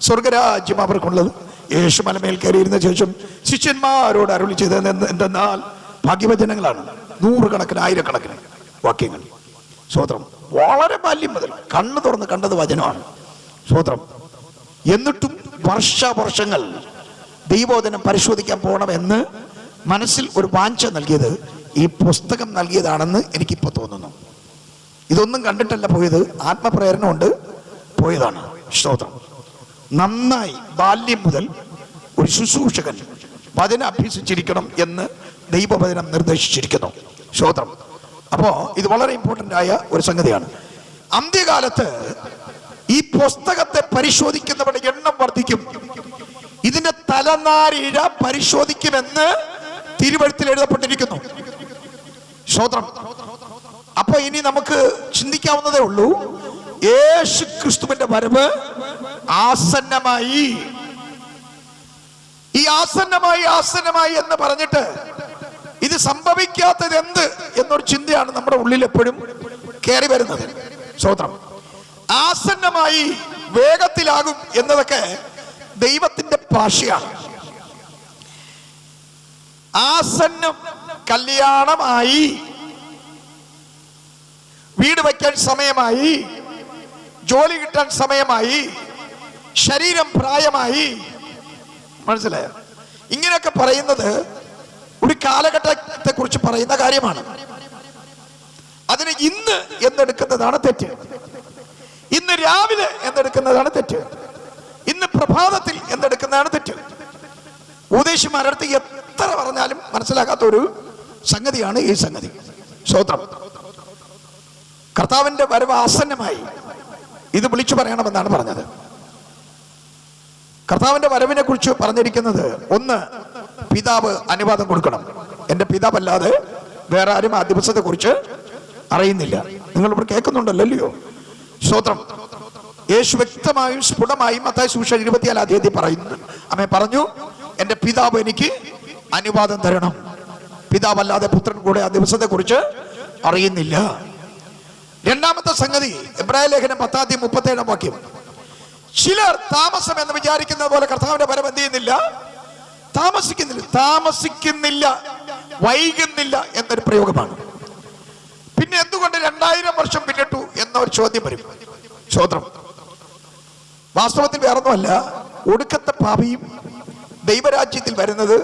സ്വർഗരാജ്യം അവർക്കുള്ളത്. യേശു മലമേൽ കയറിയിരുന്ന ശേഷം ശിഷ്യന്മാരോട് അരുളി ചെയ്തത് എന്തെന്നാൽ ഭാഗ്യവചനങ്ങളാണ്. 100 കണക്കിന് 1000 വാക്യങ്ങൾ. സ്തോത്രം. വളരെ ബാല്യം മുതൽ കണ്ണു തുറന്ന് കണ്ടത് വചനമാണ്. സ്തോത്രം. എന്നിട്ടും വർഷങ്ങൾ ദൈവവചനം പരിശോധിക്കാൻ പോകണമെന്ന് മനസ്സിൽ ഒരു വാഞ്ച നൽകിയത് ഈ പുസ്തകം നൽകിയതാണെന്ന് എനിക്കിപ്പോൾ തോന്നുന്നു. ഇതൊന്നും കണ്ടിട്ടല്ല പോയത്, ആത്മപ്രേരണ കൊണ്ട് പോയതാണ്. സ്തോത്രം. നന്നായി ബാല്യം മുതൽ ഒരു ശുശ്രൂഷകൻ വചനം അഭ്യസിച്ചിരിക്കണം എന്ന് ദൈവവചനം നിർദ്ദേശിച്ചിരിക്കുന്നു. സ്തോത്രം. അപ്പോ ഇത് വളരെ ഇമ്പോർട്ടന്റ് ആയ ഒരു സംഗതിയാണ്. അന്ത്യകാലത്ത് ഈ പുസ്തകത്തെ പരിശോധിക്കുന്നവരുടെ എണ്ണം വർദ്ധിക്കും. ഇതിന്റെ തലനാരിഴ പരിശോധിക്കുമെന്ന് തിരുവെഴുത്തിൽ എഴുതപ്പെട്ടിരിക്കുന്നു. സ്തോത്രം. അപ്പൊ ഇനി നമുക്ക് ചിന്തിക്കാവുന്നതേ ഉള്ളൂ, യേശു ക്രിസ്തുവിന്റെ വരവ് ആസന്നമായി. ഈ ആസന്നമായി എന്ന് പറഞ്ഞിട്ട് ഇത് സംഭവിക്കാത്തത് എന്ത് എന്നൊരു ചിന്തയാണ് നമ്മുടെ ഉള്ളിൽ എപ്പോഴും കയറി വരുന്നത്. സ്തോത്രം. ആസന്നമായി, വേഗത്തിലാകും എന്നതൊക്കെ ദൈവത്തിന്റെ ഭാഷയാണ്. ആസന്നം, കല്യാണമായി, വീട് വയ്ക്കാൻ സമയമായി, ജോലി കിട്ടാൻ സമയമായി, ശരീരം പ്രായമായി. മനസ്സിലായോ? ഇങ്ങനെയൊക്കെ പറയുന്നത് ഒരു കാലഘട്ടത്തെ കുറിച്ച് പറയുന്ന കാര്യമാണ്. അതിന് ഇന്ന് എന്നെടുക്കുന്നതാണ് തെറ്റ്. ഇന്ന് രാവിലെ എന്നെടുക്കുന്നതാണ് തെറ്റ്. ഇന്ന് പ്രഭാതത്തിൽ എന്നെടുക്കുന്നതാണ് തെറ്റ്. ഉപദേശിമാരുടെ അടുത്ത് എത്ര പറഞ്ഞാലും മനസ്സിലാക്കാത്ത ഒരു സംഗതിയാണ് ഈ സംഗതി. സ്തോത്രം. കർത്താവിന്റെ വരവ് ആസന്നമായി, ഇത് വിളിച്ചു പറയണമെന്നാണ് പറഞ്ഞത്. കർത്താവിന്റെ വരവിനെ കുറിച്ച് പറഞ്ഞിരിക്കുന്നത്, ഒന്ന്, പിതാവ് അനുവാദം കൊടുക്കണം. എന്റെ പിതാവല്ലാതെ വേറെ ആരും ആ ദിവസത്തെ കുറിച്ച് അറിയുന്നില്ല. നിങ്ങൾ ഇവിടെ കേൾക്കുന്നുണ്ടല്ലോ. സ്തോത്രം. യേശു വ്യക്തമായും സ്ഫുടമായും മത്തായി സുവിശേഷം 24 പറയുന്നു, അമ്മ പറഞ്ഞു, എന്റെ പിതാവ് എനിക്ക് അനുവാദം തരണം. പിതാവല്ലാതെ പുത്രൻ കൂടെ ആ ദിവസത്തെ കുറിച്ച് അറിയുന്നില്ല. രണ്ടാമത്തെ സംഗതി, എബ്രായ ലേഖനം 10:37 ചിലർ താമസം എന്ന് വിചാരിക്കുന്ന പോലെ കർത്താവിന്റെ വരവ് എന്ത് ചെയ്യുന്നില്ല? താമസിക്കുന്നില്ല, വൈകുന്നില്ല എന്നൊരു പ്രയോഗമാണ്. പിന്നെ എന്തുകൊണ്ട് 2000 വർഷം പിന്നിട്ടു എന്നൊരു ചോദ്യം വരും. സ്തോത്രം. വാസ്തവത്തിൽ വേറൊന്നുമല്ല, ഒടുക്കത്തെ പാപിയും ദൈവരാജ്യത്തിൽ വരുന്നത്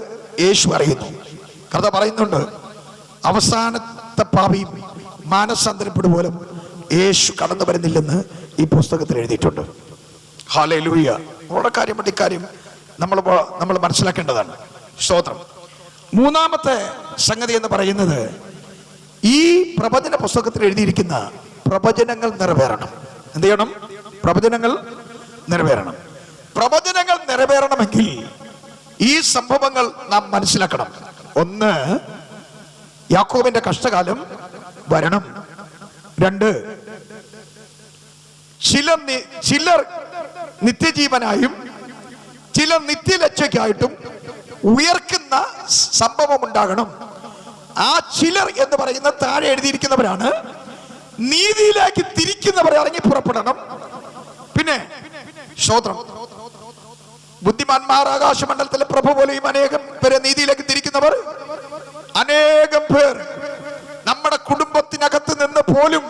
യേശു അറിയുന്നു. കർത്താവ് പറയുന്നുണ്ട്, അവസാനത്തെ പാപിയും മാനസാന്തരപ്പെടുപോലും യേശു കടന്നു വരുന്നില്ലെന്ന് ഈ പുസ്തകത്തിൽ എഴുതിയിട്ടുണ്ട്. ഹല്ലേലൂയ. നമ്മുടെ കാര്യം ഇക്കാര്യം നമ്മൾ മനസ്സിലാക്കേണ്ടതാണ്. സ്തോത്രം. മൂന്നാമത്തെ സംഗതി എന്ന് പറയുന്നത്, ഈ പ്രവചന പുസ്തകത്തിൽ എഴുതിയിരിക്കുന്ന പ്രവചനങ്ങൾ നിറവേറണം. എന്ത് ചെയ്യണം? പ്രവചനങ്ങൾ നിറവേറണം. പ്രവചനങ്ങൾ നിറവേറണമെങ്കിൽ ഈ സംഭവങ്ങൾ നാം മനസ്സിലാക്കണം. ഒന്ന്, യാക്കോബിന്റെ കഷ്ടകാലം വരണം. രണ്ട്, ചിലർ നിത്യജീവനായും ചിലർ നിത്യലജ്ജയ്ക്കായിട്ടും ഉയർക്കുന്ന സംഭവം ഉണ്ടാകണം. ആ ചിലർ എന്ന് പറയുന്ന താഴെ എഴുതിയിരിക്കുന്നവരാണ്. നീതിയിലേക്ക് തിരിക്കുന്നവർ ഇറങ്ങി പുറപ്പെടണം. പിന്നെ സ്തോത്രം, ബുദ്ധിമാന്മാർ ആകാശമണ്ഡലത്തിലെ പ്രഭു പോലെയും അനേകം പേരെ നീതിയിലേക്ക് തിരിക്കുന്നവർ, അനേകം പേർ നമ്മുടെ കുടുംബത്തിനകത്ത് നിന്ന് പോലും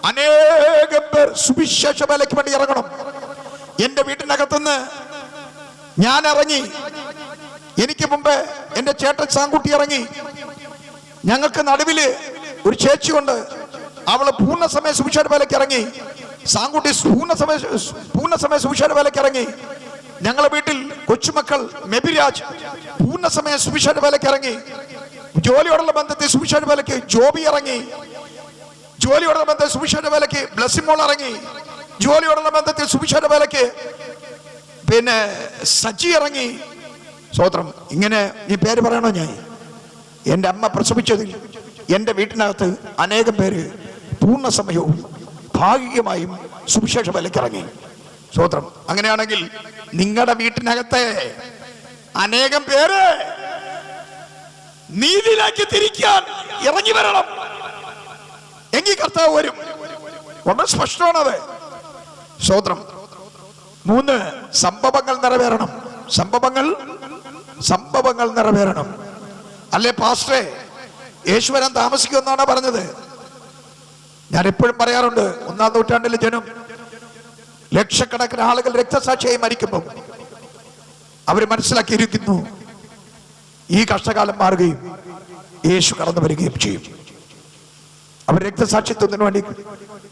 അനേകം പേർ സുവിശേഷ വേലയ്ക്ക് വേണ്ടി ഇറങ്ങണം. എന്റെ വീട്ടിനകത്തുനിന്ന് ഞാൻ ഇറങ്ങി, എനിക്ക് മുമ്പ് എന്റെ ചേട്ടൻ സാങ്കുട്ടി ഇറങ്ങി, ഞങ്ങൾക്ക് നടുവില് ഒരു ചേച്ചിയുണ്ട്, അവള് പൂർണ്ണസമയ സുവിശേഷ വേലയ്ക്ക് ഇറങ്ങി. സാങ്കുട്ടി പൂർണ്ണസമയ സുവിശേഷ വേലയ്ക്ക് ഇറങ്ങി. ഞങ്ങളെ വീട്ടിൽ കൊച്ചുമക്കൾ മെബിരാജ് പൂർണ്ണസമയ സുവിശേഷ വേലയ്ക്ക് ഇറങ്ങി. ജോലിയോടുള്ള ബന്ധത്തിൽ സുവിശേഷ വേലയ്ക്ക് ജോബി ഇറങ്ങി. ജോലിയോടുള്ള ബന്ധത്തിൽ സുവിശേഷ വേലയ്ക്ക് ബ്ലസ്സിമോൾ ഇറങ്ങി. ജോലിയോടുള്ള ബന്ധത്തിൽ സുവിശേഷ വേലയ്ക്ക് പിന്നെ സജി ഇറങ്ങി. സ്തോത്രം. ഇങ്ങനെ ഈ പേര് പറയണോ? ഞാൻ എൻ്റെ അമ്മ പ്രസവിച്ചതിൽ എൻ്റെ വീട്ടിനകത്ത് അനേകം പേര് പൂർണ്ണ സമയവും ഭാഗികമായും സുവിശേഷ വേലയ്ക്ക് ഇറങ്ങി. സ്തോത്രം. അങ്ങനെയാണെങ്കിൽ നിങ്ങളുടെ വീട്ടിനകത്തെ അനേകം പേര് നീതിയിലേക്ക് തിരിക്കാൻ ഇറങ്ങി വരണം. എങ്കിൽ കർത്താവ് വരും. വളരെ സ്പഷ്ടമാണത്. സ്തോത്രം. മൂന്ന്, സംഭവങ്ങൾ നിറവേറണം. സംഭവങ്ങൾ നിറവേറണം. അല്ലേ പാസ്റ്ററെ, യേശു വരാൻ താമസിക്കുമെന്നാണ് പറഞ്ഞത്? ഞാൻ എപ്പോഴും പറയാറുണ്ട്, 1-ാം നൂറ്റാണ്ടിലെ ജനം ലക്ഷക്കണക്കിന് ആളുകൾ രക്തസാക്ഷിയായി മരിക്കുമ്പോൾ അവർ മനസ്സിലാക്കിയിരിക്കുന്നു, ഈ കഷ്ടകാലം മാറുകയും യേശു കടന്നു വരികയും ചെയ്യും. അവർ രക്തസാക്ഷിത്വത്തിന് വേണ്ടി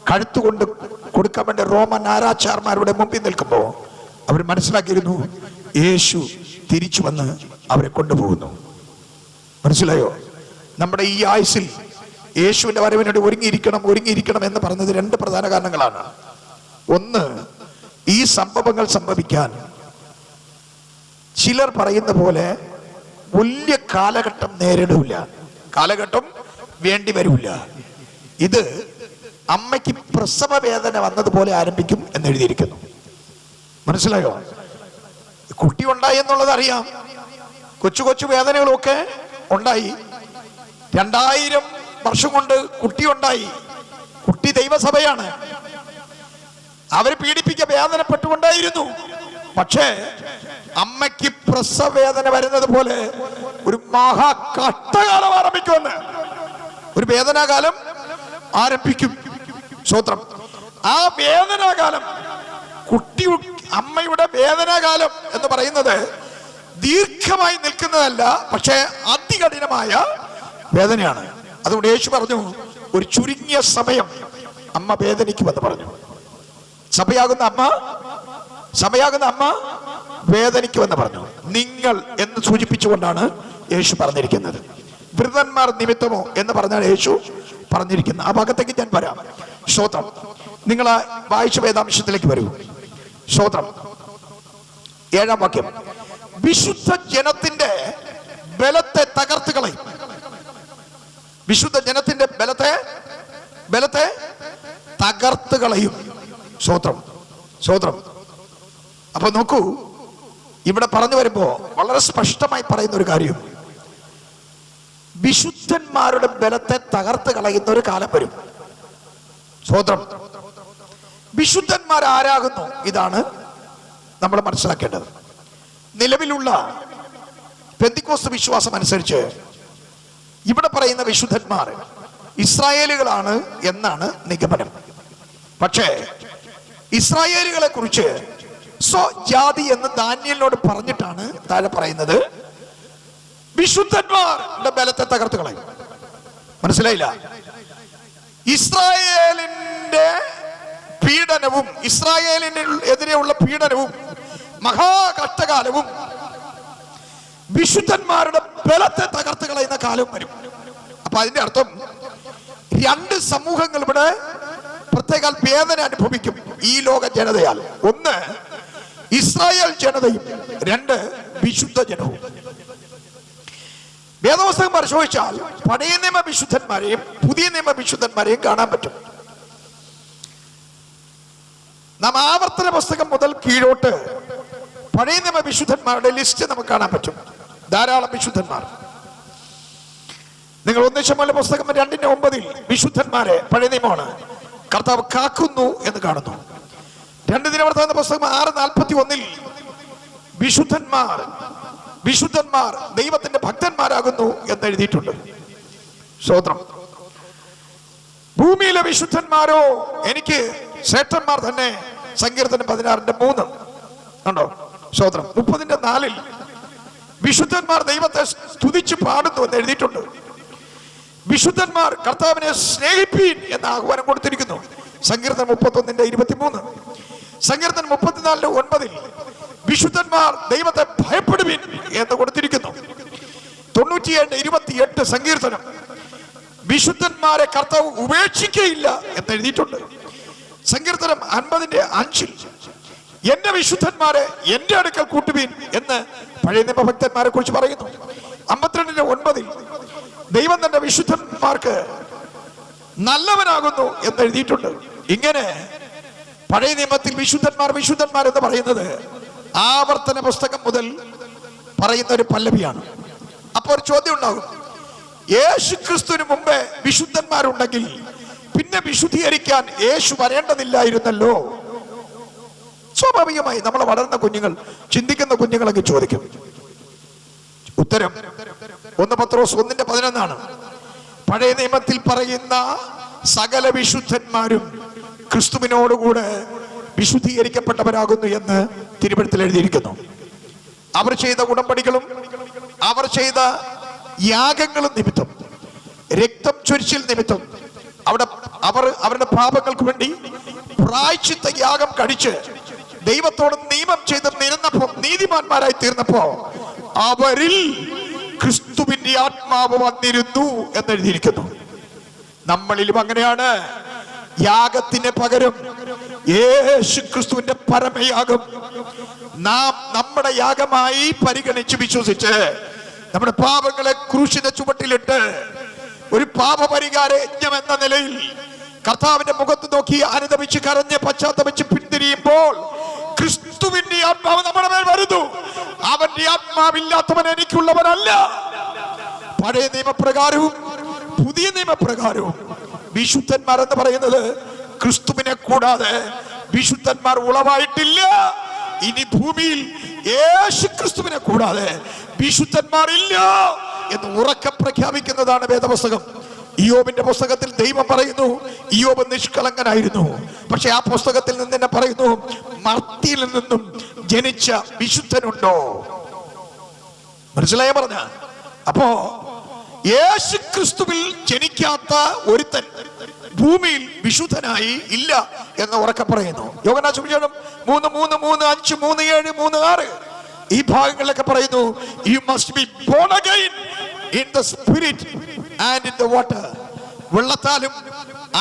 കഴുത്തുകൊണ്ട് കൊടുക്കാൻ വേണ്ടി റോമൻ ആരാച്ചാർമാരുടെ മുമ്പിൽ നിൽക്കുമ്പോൾ അവർ മനസ്സിലാക്കിയിരുന്നു, യേശു തിരിച്ചു വന്ന് അവരെ കൊണ്ടുപോകുന്നു. മനസ്സിലായോ? നമ്മുടെ ഈ ആയുസിൽ യേശുവിന്റെ വരവിനോട് ഒരുങ്ങിയിരിക്കണം എന്ന് പറഞ്ഞത് രണ്ട് പ്രധാന കാരണങ്ങളാണ്. ഒന്ന്, ഈ സംഭവങ്ങൾ സംഭവിക്കാൻ ചിലർ പറയുന്ന പോലെ വലിയ കാലഘട്ടം നേരിടില്ല, കാലഘട്ടം വേണ്ടി വരില്ല. ഇത് അമ്മയ്ക്ക് പ്രസവ വേദന വന്നതുപോലെ ആരംഭിക്കും എന്ന് എഴുതിയിരിക്കുന്നു. മനസ്സിലായോ? കുട്ടി ഉണ്ടായി എന്നുള്ളത് അറിയാം, കൊച്ചു കൊച്ചു വേദനകളൊക്കെ ഉണ്ടായി. 2000 വർഷം കൊണ്ട് കുട്ടി ഉണ്ടായി. കുട്ടി ദൈവസഭയാണ്. അവര് വേദനപ്പെട്ടുകൊണ്ടായിരുന്നു. പക്ഷേ അമ്മയ്ക്ക് പ്രസവ വേദന വരുന്നത് പോലെ ഒരു മഹാകഷ്ടകാലം ആരംഭിക്കുമെന്ന്, ഒരു വേദനാകാലം ആരംഭിക്കും. സ്തോത്രം. ആ വേദനാകാലം, അമ്മയുടെ വേദനാകാലം എന്ന് പറയുന്നത് ദീർഘമായി നിൽക്കുന്നതല്ല, പക്ഷേ അതികഠിനമായ വേദനയാണ്. അതുകൊണ്ട് യേശു പറഞ്ഞു, ഒരു ചുരുങ്ങിയ സമയം അമ്മ വേദനിക്കുമെന്ന് പറഞ്ഞു. സഭയാകുന്ന അമ്മ വേദനിക്കുമെന്ന് പറഞ്ഞു. നിങ്ങൾ എന്ന് സൂചിപ്പിച്ചുകൊണ്ടാണ് യേശു പറഞ്ഞിരിക്കുന്നത്. വൃദ്ധന്മാർ നിമിത്തമോ എന്ന് പറഞ്ഞാൽ യേശു പറഞ്ഞിരിക്കുന്നത്. ആ ഭാഗത്തേക്ക് ഞാൻ വരാം. സ്തോത്രം. നിങ്ങൾ വായിച്ച വേദാംശത്തിലേക്ക് വരൂ. സ്തോത്രം. 7-ാം വാക്യം, വിശുദ്ധ ജനത്തിന്റെ ബലത്തെ തകർത്ത് കളയും. വിശുദ്ധ ജനത്തിന്റെ ബലത്തെ തകർത്ത് കളയും. സ്തോത്രം, സ്തോത്രം. അപ്പൊ നോക്കൂ, ഇവിടെ പറഞ്ഞു വരുമ്പോ വളരെ സ്പഷ്ടമായി പറയുന്ന ഒരു കാര്യം, വിശുദ്ധന്മാരുടെ ബലത്തെ തകർത്ത് കളയുന്ന ഒരു കാലം വരും. സ്തോത്രം. വിശുദ്ധന്മാർ ആരാകുന്നു? ഇതാണ് നമ്മൾ മനസ്സിലാക്കേണ്ടത്. നിലവിലുള്ള പെന്തിക്കോസ്ത് വിശ്വാസം അനുസരിച്ച് ഇവിടെ പറയുന്ന വിശുദ്ധന്മാർ ഇസ്രായേലുകളാണ് എന്നാണ് നിഗമനം. പക്ഷേ ഇസ്രായേലുകളെ കുറിച്ച് സ്വജാതി എന്ന് ദാനിയേലിനോട് പറഞ്ഞിട്ടാണ് താഴെ പറയുന്നത്, വിശുദ്ധന്മാരുടെ ബലത്തെ തകർത്ത് കളയും. മനസ്സിലായില്ല? ഇസ്രായേലിന്റെ പീഡനവും, ഇസ്രായേലിന് എതിരെയുള്ള പീഡനവും മഹാകഷ്ടകാലവും വിശുദ്ധന്മാരുടെ ബലത്തെ തകർത്ത് കളയുന്ന കാലം വരും. അപ്പൊ അതിന്റെ അർത്ഥം രണ്ട് സമൂഹങ്ങൾ ഇവിടെ പ്രത്യേക വേദന അനുഭവിക്കും ഈ ലോക ജനതയാൽ. ഒന്ന് ഇസ്രായേൽ ജനതയും, രണ്ട് വിശുദ്ധ ജനവും. വേദപുസ്തകം പരിശോധിച്ചാൽ പഴയ നിയമ വിശുദ്ധന്മാരെയും പുതിയ നിയമ വിശുദ്ധന്മാരെയും കാണാൻ പറ്റും. നാം ആവർത്തന പുസ്തകം മുതൽ കീഴോട്ട് പഴയ നിയമ വിശുദ്ധന്മാരുടെ ലിസ്റ്റ് നമുക്ക് കാണാൻ പറ്റും. ധാരാളം വിശുദ്ധന്മാർ. നിങ്ങൾ 1 ശമൂവേൽ പുസ്തകം 2:9 വിശുദ്ധന്മാരെ, പഴയ നിയമമാണ്, കർത്താവ് കാക്കുന്നു എന്ന് കാണുന്നു. 2 ദിനവൃത്താന്ത പുസ്തകം 6:41 വിശുദ്ധന്മാർ ദൈവത്തിന്റെ ഭക്തന്മാരാകുന്നു എന്ന് എഴുതിയിട്ടുണ്ട്. സ്തോത്രം. ഭൂമിയിലെ വിശുദ്ധന്മാരോ എനിക്ക് ശ്രേഷ്ഠന്മാർ തന്നെ. സങ്കീർത്തനം 16:3 ഉണ്ടോ? സ്തോത്രം. 30:4 വിശുദ്ധന്മാർ ദൈവത്തെ സ്തുതിച്ച് പാടുന്നു എന്ന് എഴുതിയിട്ടുണ്ട്. വിശുദ്ധന്മാർ കർത്താവിനെ സ്നേഹിപ്പീൻ എന്ന ആഹ്വാനം കൊടുത്തിരിക്കുന്നു. സങ്കീർത്തനം 31:23. സങ്കീർത്തനം 34:9 വിശുദ്ധന്മാർ ദൈവത്തെ ഭയപ്പെടുവിൻ എന്ന് കൊടുത്തിരിക്കുന്നു. 97:28 സങ്കീർത്തനം വിശുദ്ധന്മാരെ കർത്താവ് ഉപേക്ഷിക്കുകയില്ല എന്ന് എഴുതിയിട്ടുണ്ട്. സങ്കീർത്തനം 50:5 എന്റെ വിശുദ്ധന്മാരെ എന്റെ അടുക്കൽ കൂട്ടുവീൻ എന്ന് പഴയ നിയമ ഭക്തന്മാരെ കുറിച്ച് പറയുന്നു. 52:9 ദൈവം തന്റെ വിശുദ്ധന്മാർക്ക് നല്ലവനാകുന്നു എന്ന് എഴുതിയിട്ടുണ്ട്. ഇങ്ങനെ പഴയ നിയമത്തിൽ വിശുദ്ധന്മാർ എന്ന് പറയുന്നത് ആവർത്തന പുസ്തകം മുതൽ പറയുന്ന ഒരു പല്ലവിയാണ്. അപ്പോൾ ഒരു ചോദ്യം ഉണ്ടാകും, യേശു ക്രിസ്തുവിന് മുമ്പേ വിശുദ്ധന്മാരുണ്ടെങ്കിൽ പിന്നെ വിശുദ്ധീകരിക്കാൻ യേശു വരേണ്ടതില്ലായിരുന്നല്ലോ? സ്വാഭാവികമായി നമ്മൾ വളർന്ന കുഞ്ഞുങ്ങൾ, ചിന്തിക്കുന്ന കുഞ്ഞുങ്ങളൊക്കെ ചോദിക്കും. ഉത്തരം 1 പത്രോസ് 1:11 പഴയ നിയമത്തിൽ പറയുന്ന സകല വിശുദ്ധന്മാരും ക്രിസ്തുവിനോടുകൂടെ വിശുദ്ധീകരിക്കപ്പെട്ടവരാകുന്നു എന്ന് തിരുവെഴുത്തിൽ എഴുതിയിരിക്കുന്നു. അവർ ചെയ്ത ഉടമ്പടികളും അവർ ചെയ്ത യാഗങ്ങളും നിമിത്തം, രക്തം ചൊരിച്ചിൽ നിമിത്തം, അവരുടെ പാപങ്ങൾക്ക് വേണ്ടി പ്രായശ്ചിത്ത യാഗം കഴിച്ച് ദൈവത്തോട് നിയമം ചെയ്ത് നിരന്നപ്പോ, നീതിമാന്മാരായി തീർന്നപ്പോ അവരിൽ ക്രിസ്തുവിന്റെ ആത്മാവ് വന്നിരുന്നു എന്നെഴുതിയിരിക്കുന്നു. നമ്മളിലും അങ്ങനെയാണ്. യാഗത്തിന് പകരം യേശു ക്രിസ്തുവിന്റെ പരമയാഗം നാം നമ്മുടെ യാഗമായി പരിഗണിച്ച് വിശ്വസിച്ച് നമ്മുടെ പാപങ്ങളെ ക്രൂശിന്റെ ചുവട്ടിലിട്ട് ഒരു പാപപരിഹാര യജ്ഞം എന്ന നിലയിൽ കർത്താവിന്റെ മുഖത്ത് നോക്കി അനുദപിച്ച് കരഞ്ഞ് പശ്ചാത്തപിച്ച് പിന്തിരിയുമ്പോൾ ക്രിസ്തുവിന്റെ ആത്മാവ് നമ്മുടെ മേൽ വരുന്നു. അവന്റെ ആത്മാവില്ലാത്തവൻ എനിക്കുള്ളവനല്ല. പഴയ നിയമപ്രകാരവും പുതിയ നിയമപ്രകാരവും വിശുദ്ധന്മാർ എന്ന് പറയുന്നത് ക്രിസ്തുവിനെ കൂടാതെ വിശുദ്ധന്മാർ ഉളവായിട്ടില്ല. ഇനി ഭൂമിയിൽ യേശു ക്രിസ്തുവിനെ കൂടാതെ വിശുദ്ധന്മാരില്ല എന്ന് ഉറക്കെ പ്രഖ്യാപിക്കുന്നതാണ് വേദപുസ്തകം. ഇയ്യോബിന്റെ പുസ്തകത്തിൽ ദൈവം പറയുന്നു ഇയ്യോബ് നിഷ്കളങ്കനായിരുന്നു. പക്ഷെ ആ പുസ്തകത്തിൽ നിന്ന് തന്നെ പറയുന്നു മർത്തിയിൽ നിന്നും ജനിച്ച വിശുദ്ധനുണ്ടോ? മനസ്സിലായ പറഞ്ഞ? അപ്പോ യേശു ക്രിസ്തുവിൽ ജനിക്കാത്ത ഒരുത്തൻ ഭൂമിയിൽ വിശുദ്ധനായി ഇല്ല എന്ന് ഉറക്കെ പറയുന്നു. യോഹന്നാൻ സുവിശേഷം 3:3-3-5-3-7-3-6 ഈ ഭാഗങ്ങളിലൊക്കെ പറയുന്നു you must be born again in the spirit and in the water. വെള്ളത്താലും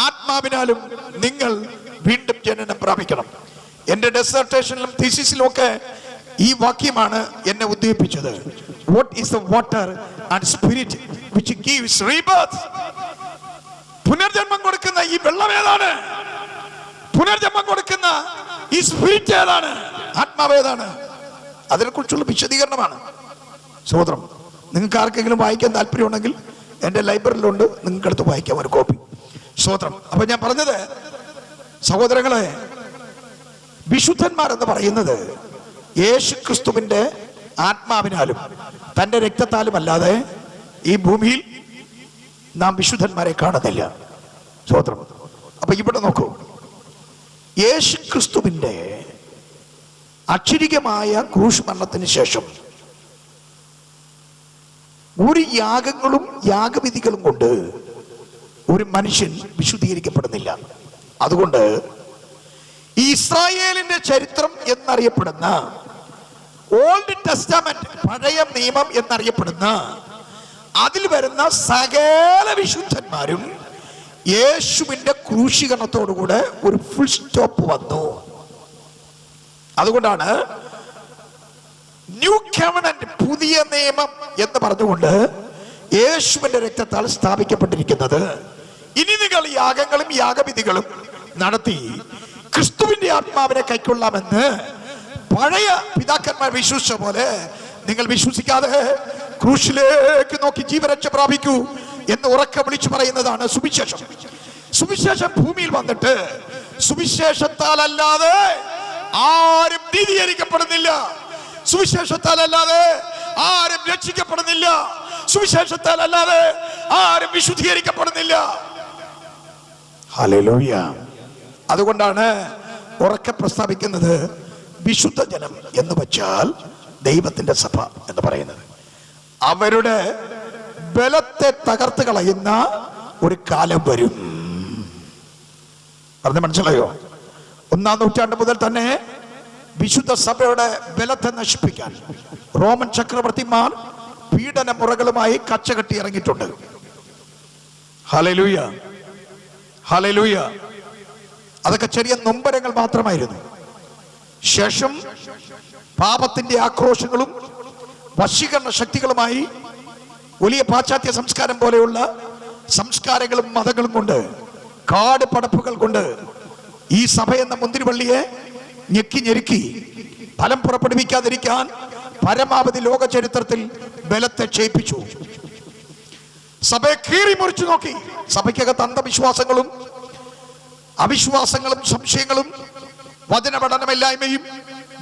ആത്മാവിനാലും നിങ്ങൾ വീണ്ടും ജനനം പ്രാപിക്കണം. എന്റെ ഡെസർട്ടേഷനിലും തീസിസിലും ഒക്കെ ഈ വാക്യമാണ് എന്നെ ഉദ്ദീപിച്ചത്. What is the water and spirit which gives rebirth? പുനർജന്മം കൊടുക്കുന്ന ഈ വെള്ളം ഏതാണ്? പുനർജന്മം കൊടുക്കുന്ന ഈ സ്പിരിറ്റ് ഏതാണ്? ആത്മാവ് ഏതാണ്? അതിനെക്കുറിച്ചുള്ള വിശദീകരണമാണ്. സ്തോത്രം. നിങ്ങൾക്ക് ആർക്കെങ്കിലും വായിക്കാൻ താല്പര്യമുണ്ടെങ്കിൽ എൻ്റെ ലൈബ്രറിയിലുണ്ട്, നിങ്ങൾക്ക് അടുത്ത് വായിക്കാം ഒരു കോപ്പി. സ്തോത്രം. അപ്പൊ ഞാൻ പറഞ്ഞത് സഹോദരങ്ങളെ, വിശുദ്ധന്മാർ എന്ന് പറയുന്നത് യേശു ക്രിസ്തുവിന്റെ ആത്മാവിനാലും തന്റെ രക്തത്താലും അല്ലാതെ ഈ ഭൂമിയിൽ നാം വിശുദ്ധന്മാരെ കാണുന്നില്ല. സ്തോത്രം. അപ്പൊ ഇവിടെ നോക്കൂ, യേശു ക്രിസ്തുവിന്റെ അക്ഷരികമായ ക്രൂശ് മരണത്തിന് ശേഷം ഒരു യാഗങ്ങളും യാഗവിധികളും കൊണ്ട് ഒരു മനുഷ്യൻ വിശുദ്ധീകരിക്കപ്പെടുന്നില്ല. അതുകൊണ്ട് ഇസ്രായേലിന്റെ ചരിത്രം എന്നറിയപ്പെടുന്ന ഓൾഡ് ടെസ്റ്റമെന്റ്, പഴയ നിയമം എന്നറിയപ്പെടുന്ന അതിൽ വരുന്ന സകല വിശുദ്ധന്മാരും യേശുവിന്റെ ക്രൂശീകരണത്തോടുകൂടെ ഒരു ഫുൾ സ്റ്റോപ്പ് വന്നു. അതുകൊണ്ടാണ് ന്യൂ കവനന്റ്, പുതിയ നിയമം എന്ന് പറഞ്ഞുകൊണ്ട് യേശുവിന്റെ രക്തത്താൽ സ്ഥാപിക്കപ്പെട്ടിരിക്കുന്നത്. ഇനി നിങ്ങൾ യാഗങ്ങളും യാഗവിധികളും നടത്തി ക്രിസ്തുവിന്റെ ആത്മാവിനെ കൈക്കൊള്ളാമെന്ന് പഴയ പിതാക്കന്മാർ വിശ്വസിച്ച പോലെ നിങ്ങൾ വിശ്വസിക്കാതെ ക്രൂശിലേക്ക് നോക്കി ജീവരക്ഷ പ്രാപിക്കൂ എന്ന് ഉറക്കെ വിളിച്ചു പറയുന്നതാണ് സുവിശേഷം. സുവിശേഷം ഭൂമിയിൽ വന്നിട്ട് സുവിശേഷത്താൽ അല്ലാതെ ആരും നീതീകരിക്കപ്പെടുന്നില്ല. സുവിശേഷത്താൽ അല്ലാതെ ആരും രക്ഷിക്കപ്പെടുന്നില്ല. സുവിശേഷത്താൽ അല്ലാതെ ആരും വിശുദ്ധീകരിക്കപ്പെടുന്നില്ല. ഹല്ലേലൂയ. അതുകൊണ്ടാണ് ഉറക്കെ പ്രസ്താവിക്കുന്നത് വിശുദ്ധ ജനം എന്ന് വെച്ചാൽ ദൈവത്തിന്റെ സഭ എന്ന് പറയുന്നത്. അവരുടെ ബലത്തെ തകർത്ത് കളയുന്ന ഒരു കാലം വരും. പറഞ്ഞ മനസ്സിലായോ? 1-ാം നൂറ്റാണ്ട് മുതൽ തന്നെ വിശുദ്ധ സഭയുടെ ബലത്തെ നശിപ്പിക്കാൻ റോമൻ ചക്രവർത്തിമാർ പീഡന മുറകളുമായി കച്ചകെട്ടി ഇറങ്ങിയിട്ടുണ്ട്. Hallelujah, hallelujah. അതൊക്കെ ചെറിയ നൊമ്പരങ്ങൾ മാത്രമായിരുന്നു. ശേഷം പാപത്തിന്റെ ആക്രോശങ്ങളും വശീകരണ ശക്തികളുമായി വലിയ പാശ്ചാത്യ സംസ്കാരം പോലെയുള്ള സംസ്കാരങ്ങളും മതങ്ങളും കൊണ്ട്, കാട് പടപ്പുകൾ കൊണ്ട് ഈ സഭ എന്ന മുന്തിരിവള്ളിയെ ഞെക്കി ഞെരുക്കി ഫലം പുറപ്പെടുവിക്കാതിരിക്കാൻ പരമാവധി ലോക ചരിത്രത്തിൽ ബലത്തെ ക്ഷയിപ്പിച്ചു. സഭയെ കീറി മുറിച്ചു നോക്കി. സഭയ്ക്കകത്ത് അന്ധവിശ്വാസങ്ങളും അവിശ്വാസങ്ങളും സംശയങ്ങളും വചന പഠനമില്ലായ്മയും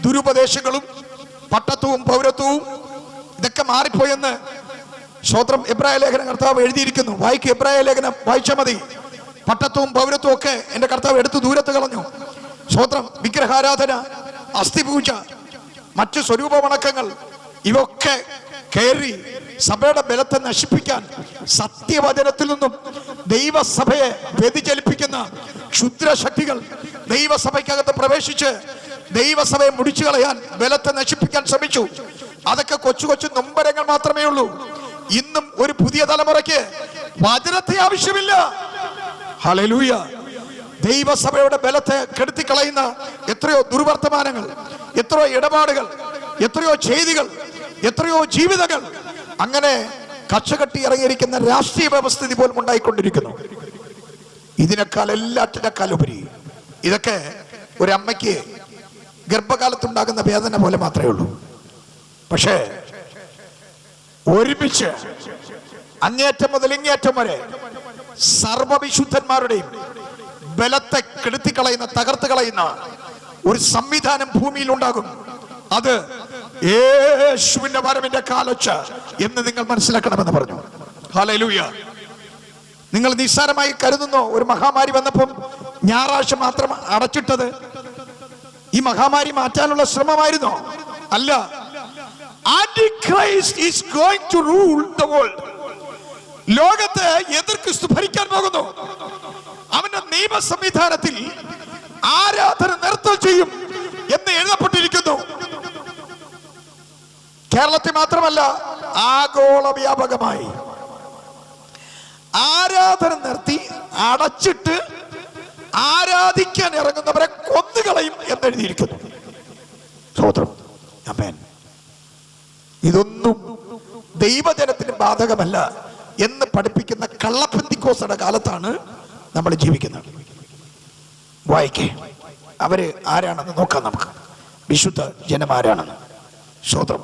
ദുരുപദേശങ്ങളും പട്ടത്വവും പൗരത്വവും ഇതൊക്കെ മാറിപ്പോയെന്ന് സ്തോത്രം എബ്രായ ലേഖനം കർത്താവ് എഴുതിയിരിക്കുന്നു. വായിക്കും, എബ്രായ ലേഖനം വായിച്ചാൽ മതി. പട്ടത്വവും പൗരത്വവും ഒക്കെ എന്റെ കർത്താവ് എടുത്ത് ദൂരത്ത് കളഞ്ഞു. സ്തോത്രം. വിഗ്രഹാരാധന, അസ്ഥിപൂജ, മറ്റു സ്വരൂപ വണക്കങ്ങൾ ഇവയൊക്കെ കയറി സഭയുടെ ബലത്തെ നശിപ്പിക്കാൻ സത്യവചനത്തിൽ നിന്നും ദൈവസഭയെ വ്യതിചലിപ്പിക്കുന്ന ക്ഷുദ്രശക്തികൾ ദൈവസഭയ്ക്കകത്ത് പ്രവേശിച്ച് ദൈവസഭയെ മുടിച്ചു കളയാൻ, ബലത്തെ നശിപ്പിക്കാൻ ശ്രമിച്ചു. അതൊക്കെ കൊച്ചു കൊച്ചു നൊമ്പരങ്ങൾ മാത്രമേ ഉള്ളൂ. ഇന്നും ഒരു പുതിയ തലമുറയ്ക്ക് വചനത്തെ ആവശ്യമില്ല. ഹല്ലേലൂയ. ദൈവസഭയുടെ ബലത്തെ കെടുത്തിക്കളയുന്ന എത്രയോ ദുർവർത്തമാനങ്ങൾ, എത്രയോ ഇടപാടുകൾ, എത്രയോ ചെയ്തികൾ, എത്രയോ ജീവിതങ്ങൾ, അങ്ങനെ കച്ചകെട്ടി ഇറങ്ങിയിരിക്കുന്ന രാഷ്ട്രീയ വ്യവസ്ഥിതി പോലും ഉണ്ടായിക്കൊണ്ടിരിക്കുന്നു. ഇതിനേക്കാൾ എല്ലാറ്റിനേക്കാളുപരി ഇതൊക്കെ ഒരമ്മയ്ക്ക് ഗർഭകാലത്തുണ്ടാകുന്ന വേദന പോലെ മാത്രമേ ഉള്ളൂ. പക്ഷേ ഒരുമിച്ച് അങ്ങേറ്റം മുതൽ ഇങ്ങേറ്റം വരെ സർവവിശുദ്ധന്മാരുടെയും ബലത്തെ കെടുത്തിക്കളയുന്ന, തകർത്ത് കളയുന്ന ഒരു സംവിധാനം ഭൂമിയിൽ ഉണ്ടാകും. അത് യേശുവിന്റെ വരവിന്റെ കാലൊച്ച എന്ന് നിങ്ങൾ മനസ്സിലാക്കണമെന്ന് പറഞ്ഞു. ഹല്ലേലൂയ. നിങ്ങൾ നിസ്സാരമായി കരുതുന്നോ ഒരു മഹാമാരി വന്നപ്പം ഞായറാഴ്ച മാത്രം അടച്ചിട്ടത് ഈ മഹാമാരി മാറ്റാനുള്ള ശ്രമമായിരുന്നോ? അല്ല. Antichrist is going to rule the world. ലോകത്തെ എതിർ ക്രിസ്തു ഭരിക്കാൻ പോകുന്നു. അവന്റെ നിയമ സംവിധാനത്തിൽ ആരാധന നിർത്തം ചെയ്യും എന്ന് എഴുതപ്പെട്ടിരിക്കുന്നു. കേരളത്തിൽ മാത്രമല്ല, ആഗോള വ്യാപകമായി ആരാധന നിർത്തി അടച്ചിട്ട് ആരാധിക്കാൻ ഇറങ്ങുന്നവരെ കൊന്നുകളയും എന്നെഴുതിയിരിക്കുന്നു. സ്തോത്രം. ആമേൻ. ഇതൊന്നും ദൈവജനത്തിന് ബാധകമല്ല എന്ന് പഠിപ്പിക്കുന്ന കള്ളപ്പെന്തിക്കോസ്തുടെ കാലത്താണ് നമ്മൾ ജീവിക്കുന്നത്. വായിക്കേ, അവര് ആരാണെന്ന് നോക്കാം നമുക്ക്. വിശുദ്ധ ജനമാരാണെന്ന്. സ്തോത്രം.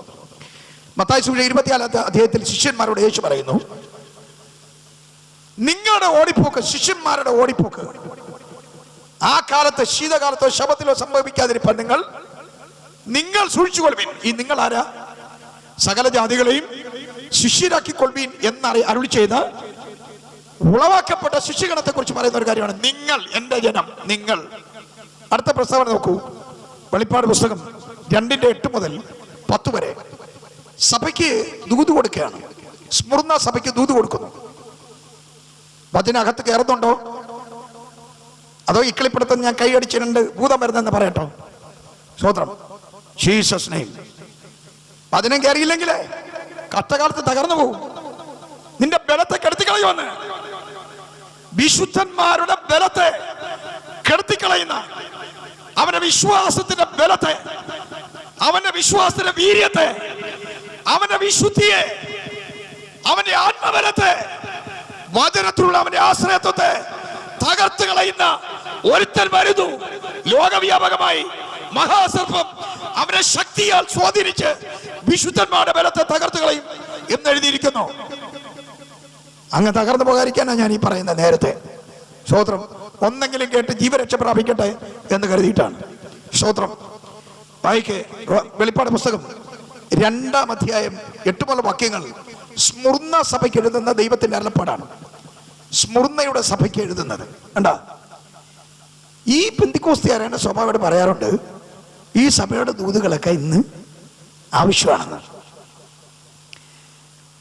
മത്തായി സുവിശേഷം 24 അധ്യായത്തിൽ ശിഷ്യന്മാരോട് യേശു പറയുന്നു, നിങ്ങളുടെ ഓടിപ്പോക്ക്, ശിഷ്യന്മാരുടെ ഓടിപ്പോക്ക് ആ കാലത്ത് ശീതകാലത്തോ ശബത്തിലോ സംഭവിക്കാതിരിക്കാൻ നിങ്ങൾ സൂക്ഷിച്ചുകൊള്ളുവീൻ. ഈ നിങ്ങൾ ആരാ? സകല ജാതികളെയും ശിഷ്യരാക്കിക്കൊള്ളുവീൻ എന്ന് അരുളി ചെയ്ത ഉളവാക്കപ്പെട്ട ശിഷ്യഗണത്തെ കുറിച്ച് പറയുന്ന ഒരു കാര്യമാണ് നിങ്ങൾ, എന്റെ ജനം, നിങ്ങൾ. അടുത്ത പ്രസ്താവന നോക്കൂ. വെളിപ്പാട് പുസ്തകം 2:8 മുതൽ 10 വരെ സഭയ്ക്ക് ദൂത് കൊടുക്കുകയാണ്. സ്മുർന്ന സഭയ്ക്ക് ദൂത് കൊടുക്കുന്നു. വചനകത്ത് കയറുന്നുണ്ടോ? അതോ ഇക്കിളിപ്പെടുത്തുന്ന ഞാൻ കൈയടിച്ചിട്ടുണ്ട് ഭൂതം വരുന്നെന്ന് പറയട്ടോ? സ്തോത്രം. Jesus name. വചനം കയറിയില്ലെങ്കിലേ കഷ്ടകാലത്ത് തകർന്നു പോകും. നിന്റെ ബലത്തെ കെടുത്തിക്കളയുമെന്ന്. വിശുദ്ധന്മാരുടെ ബലത്തെ കെടുത്തിക്കളയുന്ന, അവന്റെ വിശ്വാസത്തിന്റെ ബലത്തെ, അവന്റെ വിശ്വാസത്തിന്റെ വീര്യത്തെ, അവന്റെ വിശുദ്ധിയെ, അവന്റെ ആത്മബലത്തെ, വചനത്തിലുള്ള അവന്റെ ആശ്രയത്വത്തെ തകർത്ത് കളയുന്ന ഒരുത്തൻ വരുന്നു. ലോകവ്യാപകമായി മഹാസർപ്പം അവനെ ശക്തിയാൽ സ്വാധീനിച്ച് വിശുദ്ധന്മാരുടെ ബലത്തെ തകർത്ത് കളയും എന്നെഴുതിയിരിക്കുന്നു. അങ്ങ് തകർന്നു പോകാതിരിക്കാനാണ് ഞാൻ ഈ പറയുന്നത് നേരത്തെ. സ്തോത്രം. ഒന്നെങ്കിലും കേട്ട് ജീവരക്ഷ പ്രാപിക്കട്ടെ എന്ന് കരുതിയിട്ടാണ്. സ്തോത്രം. വായിക്ക്. വെളിപ്പാട് പുസ്തകം 2-ാം അധ്യായം 8 മുതൽ വാക്യങ്ങൾ സ്മുർന്ന സഭയ്ക്ക് എഴുതുന്ന ദൈവത്തിന്റെ അരുളപ്പാടാണ്. സ്മുർന്നയുടെ സഭയ്ക്ക് എഴുതുന്നത് കണ്ടാ. ഈ പെന്തിക്കോസ്തുകാരുടെ സ്വഭാവം പറയാറുണ്ട്, ഈ സഭയുടെ ദൂതുകളൊക്കെ ഇന്ന് ആവശ്യമാണെന്ന്.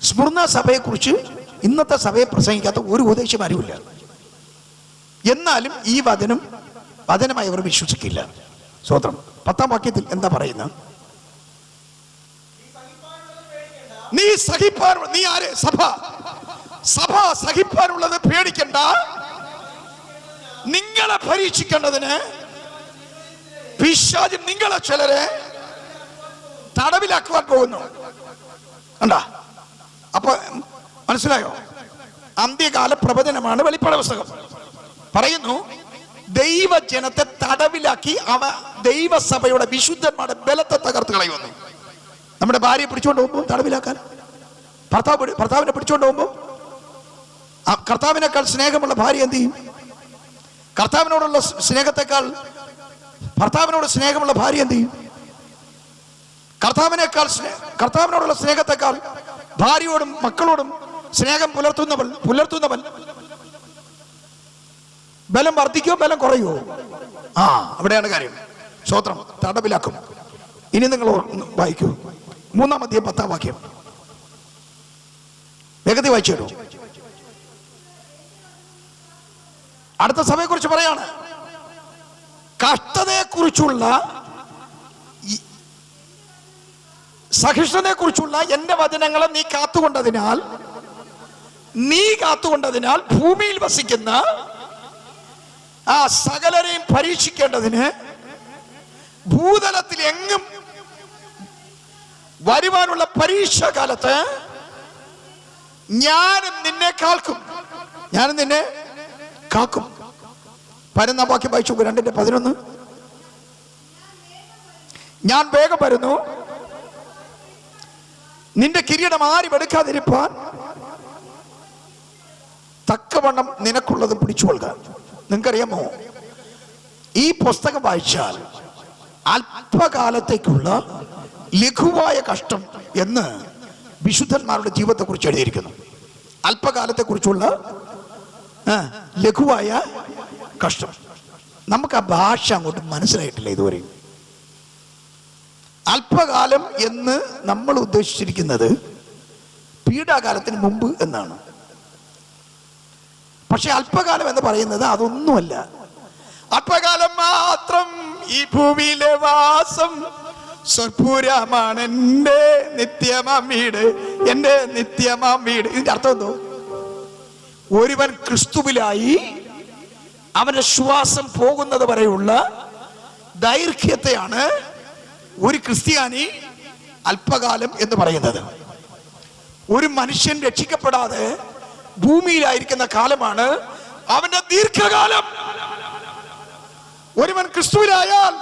സ്മുർന്ന സഭയെ കുറിച്ച് ഇന്നത്തെ സഭയെ പ്രസംഗിക്കാത്ത ഒരു ഉപദേശമാരുമില്ല. എന്നാലും ഈ വചനമായി അവർ വിശ്വസിക്കില്ല. സ്തോത്രം. 10-ാം വാക്യത്തിൽ എന്താ പറയുന്നത്? നീ ആര്? സഭ സഹിപ്പാനുള്ളത് പേടിക്കണ്ട. നിങ്ങളെ പരീക്ഷിക്കേണ്ടതിന് പിശാച് നിങ്ങളെ ചിലരെ തടവിലാക്കുവാൻ പോകുന്നു. കണ്ടാ? അപ്പൊ മനസ്സിലായോ? അന്ത്യകാല പ്രവചനമാണ് വെളിപ്പാട് പുസ്തകം. പറയുന്നു, ദൈവജനത്തെ തടവിലാക്കി ദൈവസഭയുടെ വിശുദ്ധന്മാരുടെ ബലത്തെ തകർത്ത് കളയുന്നു. നമ്മുടെ ഭാര്യയെ പിടിച്ചുകൊണ്ട് പോകുമ്പോൾ തടവിലാക്കാൻ, ഭർത്താവിനെ പിടിച്ചുകൊണ്ട് പോകുമ്പോൾ കർത്താവിനേക്കാൾ സ്നേഹമുള്ള ഭാര്യ എന്ത് ചെയ്യും? കർത്താവിനോടുള്ള സ്നേഹത്തെക്കാൾ ഭർത്താവിനോട് സ്നേഹമുള്ള ഭാര്യ എന്ത് ചെയ്യും? കർത്താവിനോടുള്ള സ്നേഹത്തെക്കാൾ ഭാര്യയോടും മക്കളോടും സ്നേഹം പുലർത്തുന്നവൻ ബലം വർദ്ധിക്കോ ബലം കുറയോ? അവിടെയാണ് കാര്യം. സ്തോത്രം. തടവിലാക്കും. ഇനി നിങ്ങൾ വായിക്കൂ. 3-ാം അധ്യായം 10-ാം വാക്യം വേഗത്തിൽ വായിച്ചു തരൂ. അടുത്ത സഭയെ കുറിച്ച് പറയാണ്. കഷ്ടതയെ കുറിച്ചുള്ള സഹിഷ്ണുതയെ കുറിച്ചുള്ള എന്റെ വചനങ്ങളെ നീ കാത്തുകൊണ്ടതിനാൽ ഭൂമിയിൽ വസിക്കുന്ന ആ സകലരെയും പരീക്ഷിക്കേണ്ടതിന് ഭൂതലത്തിൽ എങ്ങും വരുവാനുള്ള പരീക്ഷ കാലത്ത് ഞാനും നിന്നെ കാക്കും. 11 വാക്യം വായിച്ചു, 2:11. ഞാൻ വേഗം വരുന്നു, നിന്റെ കിരീടം ആരും എടുക്കാതിരിപ്പാൻ തക്കവണ്ണം നിനക്കുള്ളത് പിടിച്ചുകൊള്ളുക. നിങ്ങൾക്കറിയാമോ, ഈ പുസ്തകം വായിച്ചാൽ അല്പകാലത്തേക്കുള്ള ലഘുവായ കഷ്ടം എന്ന് വിശുദ്ധന്മാരുടെ ജീവിതത്തെ കുറിച്ച് എഴുതിയിരിക്കുന്നു. അല്പകാലത്തെ കുറിച്ചുള്ള ലഘുവായ കഷ്ടം. നമുക്ക് ആ ഭാഷ അങ്ങോട്ട് മനസ്സിലായിട്ടില്ല ഇതുവരെ. അല്പകാലം എന്ന് നമ്മൾ ഉദ്ദേശിച്ചിരിക്കുന്നത് പീഡാകാലത്തിന് മുമ്പ് എന്നാണ്. പക്ഷെ അല്പകാലം എന്ന് പറയുന്നത് അതൊന്നുമല്ല. അല്പകാലം മാത്രം ഈ ഭൂമിയിലെ വാസം സ്വർപ്പുരമാണ് എൻ്റെ നിത്യമാം വീട്, എൻ്റെ നിത്യമാം വീട്. ഇതിന്റെ അർത്ഥം എന്തോ? ഒരുവൻ ക്രിസ്തുവിലായി അവന്റെ ശ്വാസം പോകുന്നത് വരെയുള്ള ദൈർഘ്യത്തെയാണ് ഒരു ക്രിസ്ത്യാനി അല്പകാലം എന്ന് പറയുന്നത്. ഒരു മനുഷ്യൻ രക്ഷിക്കപ്പെടാതെ ഭൂമിയിലായിരിക്കുന്ന കാലമാണ് അവന്റെ ദീർഘകാലം. ഒരുവൻ ക്രിസ്തുവിലായാൽ